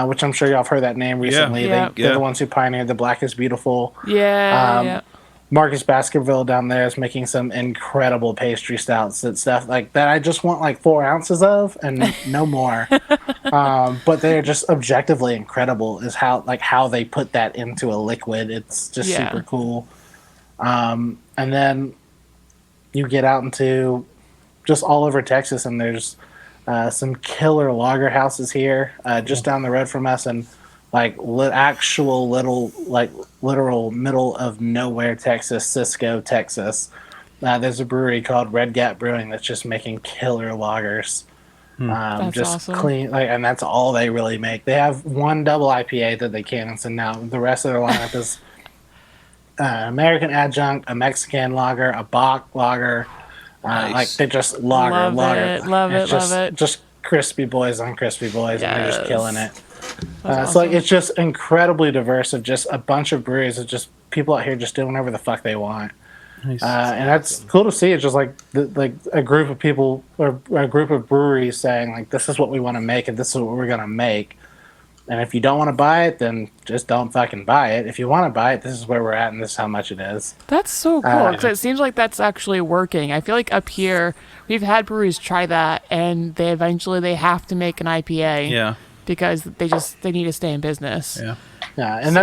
which I'm sure y'all have heard that name recently. Yeah. They're the ones who pioneered the Black is Beautiful. Yeah. Marcus Baskerville down there is making some incredible pastry stouts and stuff like that. I just want like 4 ounces of and no more. But they're just objectively incredible is how they put that into a liquid. It's just super cool. And then you get out into just all over Texas, and there's some killer lager houses here just down the road from us, and like literal middle of nowhere Texas, Cisco, Texas. There's a brewery called Red Gap Brewing that's just making killer lagers. That's just awesome. clean, and that's all they really make. They have one double IPA that they can, and so now the rest of their lineup is American Adjunct, a Mexican lager, a Bach lager. Nice. Like, they just lager. Love It's it. just crispy boys on crispy boys, and they're just killing it. That's So like, awesome. it's just incredibly diverse of just a bunch of breweries of just people out here just doing whatever the fuck they want. Nice. And that's cool to see. It's just like a group of people or a group of breweries saying, like, this is what we want to make and this is what we're going to make. And if you don't want to buy it, then just don't fucking buy it. If you want to buy it, this is where we're at and this is how much it is. That's so cool, because it seems like that's actually working. I feel like up here, we've had breweries try that, and they eventually have to make an IPA. Yeah. Because they need to stay in business. Yeah. Yeah, and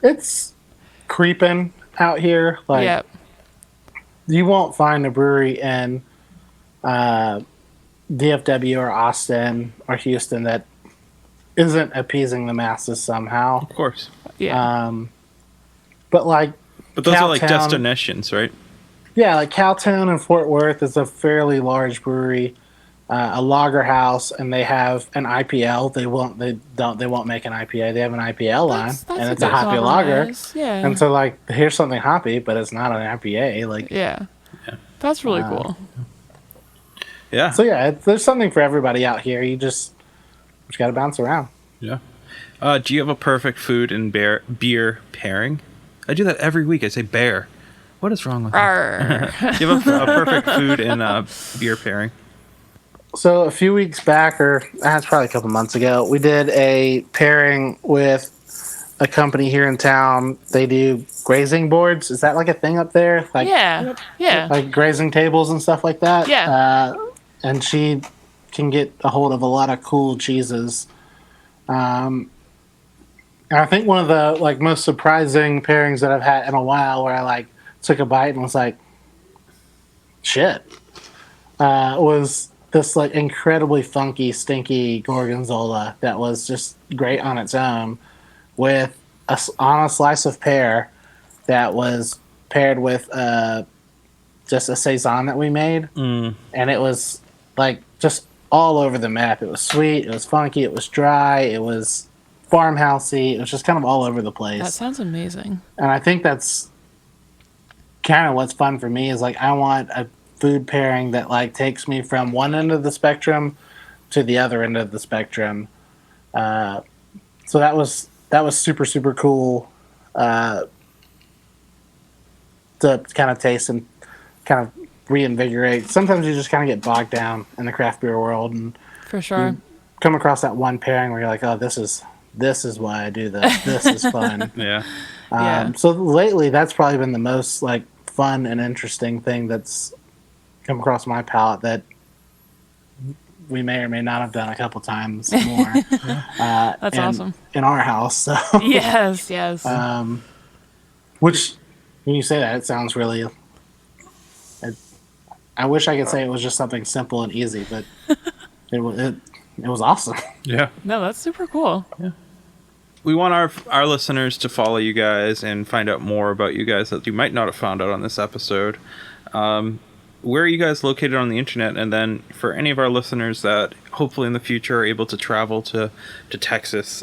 it's creeping out here. Like, Yep. you won't find a brewery in DFW or Austin or Houston that isn't appeasing the masses somehow. Of course. Yeah. But like, But those are like Cowtown- destinations, right? yeah, like Cowtown and Fort Worth is a fairly large brewery, a lager house, and they have an IPL. They won't make an IPA. They have an IPL line, and it's a hoppy lager. Yeah. And so, like, here's something hoppy, but it's not an IPA. Like, Yeah. That's really cool. Yeah. so yeah, there's something for everybody out here. You just got to bounce around. Yeah. Do you have a perfect food and beer pairing? I do that every week. I say bear. What is wrong with me? Arr. Do you have a perfect food and beer pairing? So a few weeks back, or that's probably a couple months ago, we did a pairing with a company here in town. They do grazing boards. Is that like a thing up there? Like, yeah. like grazing tables and stuff like that? Yeah. And she can get a hold of a lot of cool cheeses. And I think one of the like most surprising pairings that I've had in a while, where I like took a bite and was like, shit, was this like incredibly funky, stinky gorgonzola that was just great on its own, with on a slice of pear that was paired with just a saison that we made, and it was like just all over the map. It was sweet, it was funky, it was dry, it was farmhousey. It was just kind of all over the place. That sounds amazing. And I think that's kind of what's fun for me, is like I want a food pairing that like takes me from one end of the spectrum to the other end of the spectrum. So that was super, super cool to kind of taste and kind of reinvigorate. Sometimes you just kind of get bogged down in the craft beer world, and For sure. come across that one pairing where you're like, oh, this is why I do this. This is fun. Yeah. Yeah. So lately, that's probably been the most like fun and interesting thing that's come across my palate that we may or may not have done a couple times more. That's awesome. In our house. So, Yes. which when you say that, it sounds really. I wish I could say it was just something simple and easy, but it was awesome. Yeah. No, that's super cool. We want our listeners to follow you guys and find out more about you guys that you might not have found out on this episode. Where are you guys located on the internet? And then for any of our listeners that hopefully in the future are able to travel to Texas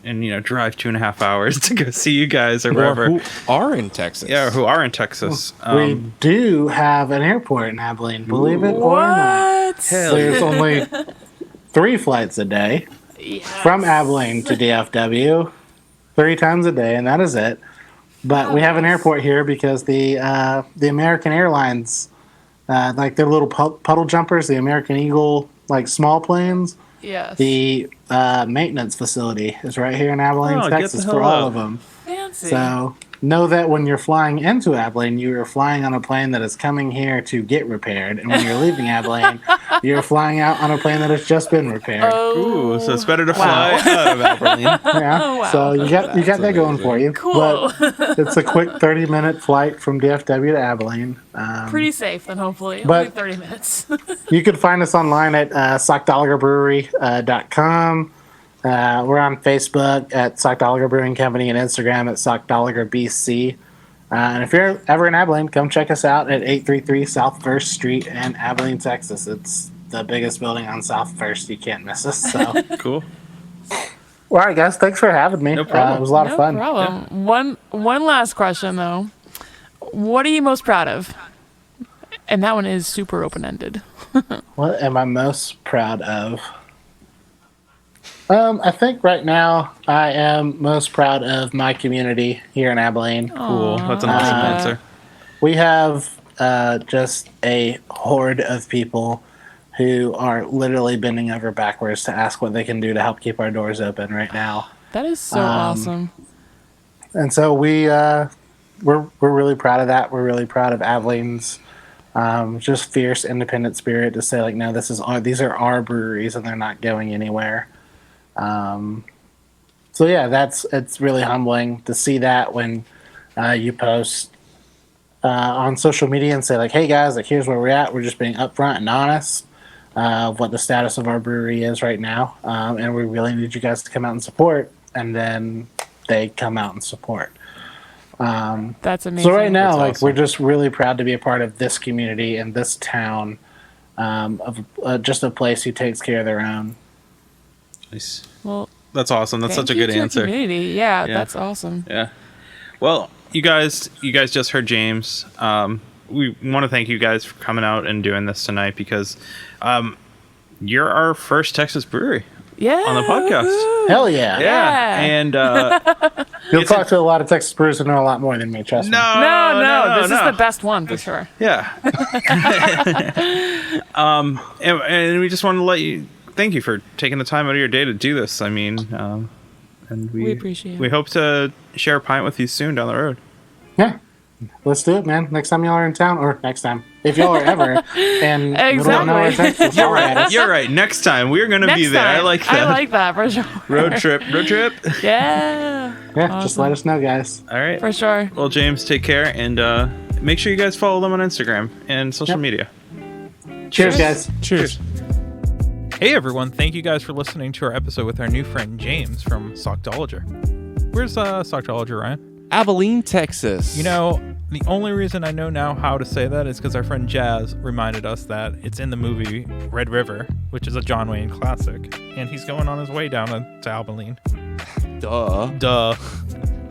and drive 2.5 hours to go see you guys or wherever. Or who are in Texas. Yeah, who are in Texas. We do have an airport in Abilene, believe it or not. There's only 3 flights a day from Abilene to DFW, 3 times a day, and that is it. But we have an airport here because the American Airlines, like their little puddle jumpers, the American Eagle, like small planes. Yes. The maintenance facility is right here in Abilene, Oh, get Texas, the for hell all out. of them. Fancy. So know that when you're flying into Abilene, you are flying on a plane that is coming here to get repaired, and when you're leaving Abilene, you're flying out on a plane that has just been repaired. Ooh, so it's better to fly out of Abilene. Yeah. wow. So you got that going for you. Cool. But it's a quick 30-minute flight from DFW to Abilene. Pretty safe then, hopefully. but- Only 30 minutes. You can find us online at sockdolgerbrewery.com. We're on Facebook at Sockdolger Brewing Company and Instagram at Sockdolger BC. And if you're ever in Abilene, come check us out at 833 South 1st Street in Abilene, Texas. It's the biggest building on South 1st. You can't miss us. So, Cool. all right, guys, thanks for having me. No problem. It was a lot of fun. No problem. One last question, though. What are you most proud of? And that one is super open-ended. What am I most proud of? I think right now I am most proud of my community here in Abilene. Cool. That's an awesome answer. We have just a horde of people who are literally bending over backwards to ask what they can do to help keep our doors open right now. That is so awesome. And so we're really proud of that. We're really proud of Abilene's just fierce independent spirit to say like, no, these are our breweries and they're not going anywhere. So yeah, it's really humbling to see that when you post on social media and say like, hey guys, like here's where we're at. We're just being upfront and honest of what the status of our brewery is right now, and we really need you guys to come out and support. And then they come out and support. That's amazing. So right now, That's like awesome. we're just really proud to be a part of this community and this town, of just a place who takes care of their own. Nice. Well, That's awesome. That's such a thank you good to your answer. Community. Yeah, that's awesome. Yeah. Well, you guys just heard James. We want to thank you guys for coming out and doing this tonight because you're our first Texas brewery. Yeah. on the podcast. Hell yeah. Yeah. And You'll talk to a lot of Texas brewers who know a lot more than me, trust me. No. This is the best one for sure. Yeah. And we just wanted to thank you for taking the time out of your day to do this. I mean, and We appreciate it. We hope to share a pint with you soon down the road. Yeah. Let's do it, man. Next time y'all are in town, or next time, if y'all are ever in middle of nowhere, Texas, You're holler at right. us. You're right. Next time we're gonna be Next there. I time. like that. I like that for sure. Road trip. Yeah. Yeah, just let us know, guys. All right. For sure. Well, James, take care, and make sure you guys follow them on Instagram and social Yep. media. Cheers, guys. Cheers. Hey everyone, thank you guys for listening to our episode with our new friend James from Sockdolger. Where's Sockdolger, Ryan? Abilene, Texas. You know, the only reason I know now how to say that is because our friend Jazz reminded us that it's in the movie Red River, which is a John Wayne classic, and he's going on his way down to Abilene. Duh.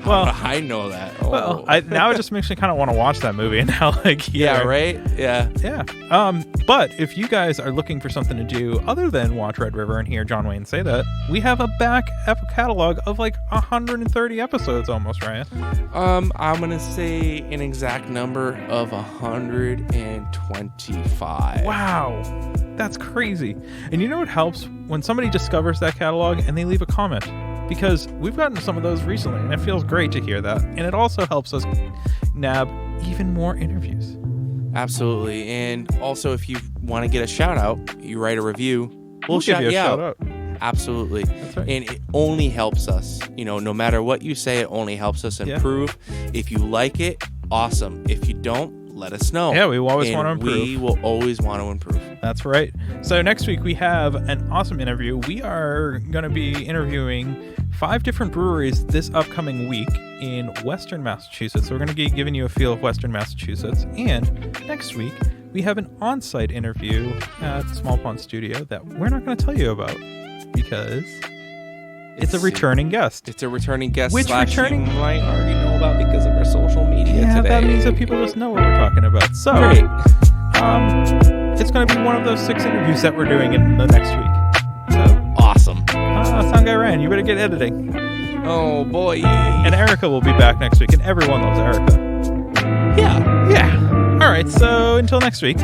Well, I know that. Oh. well, now it just makes me kind of want to watch that movie, and now yeah, right? Yeah. Yeah. But if you guys are looking for something to do other than watch Red River and hear John Wayne say that, we have a back catalog of like 130 episodes almost, Ryan. I'm gonna say an exact number of 125. Wow. That's crazy. And you know what helps? When somebody discovers that catalog and they leave a comment. Because we've gotten some of those recently, and it feels great to hear that. And it also helps us nab even more interviews. Absolutely. And also, if you want to get a shout out, you write a review. We'll give shout you a you shout out. out. Absolutely. That's right. And it only helps us. You know, no matter what you say, it only helps us improve. If you like it, awesome. If you don't, let us know. Yeah, we always And want to improve. We will always want to improve. That's right. So next week we have an awesome interview. We are going to be interviewing 5 different breweries this upcoming week in Western Massachusetts. So we're going to be giving you a feel of Western Massachusetts. And next week we have an on-site interview at Small Pond Studio that we're not going to tell you about because it's a returning guest. It's a returning guest. Which returning- You might already know about because of our social media Yeah, today. that means that people just know what we're talking about. So Great. it's going to be one of those 6 interviews that we're doing in the next week. So Awesome. Sound guy Ryan, you better get editing. Oh, boy. And Erica will be back next week, and everyone loves Erica. Yeah. Yeah. All right, so until next week,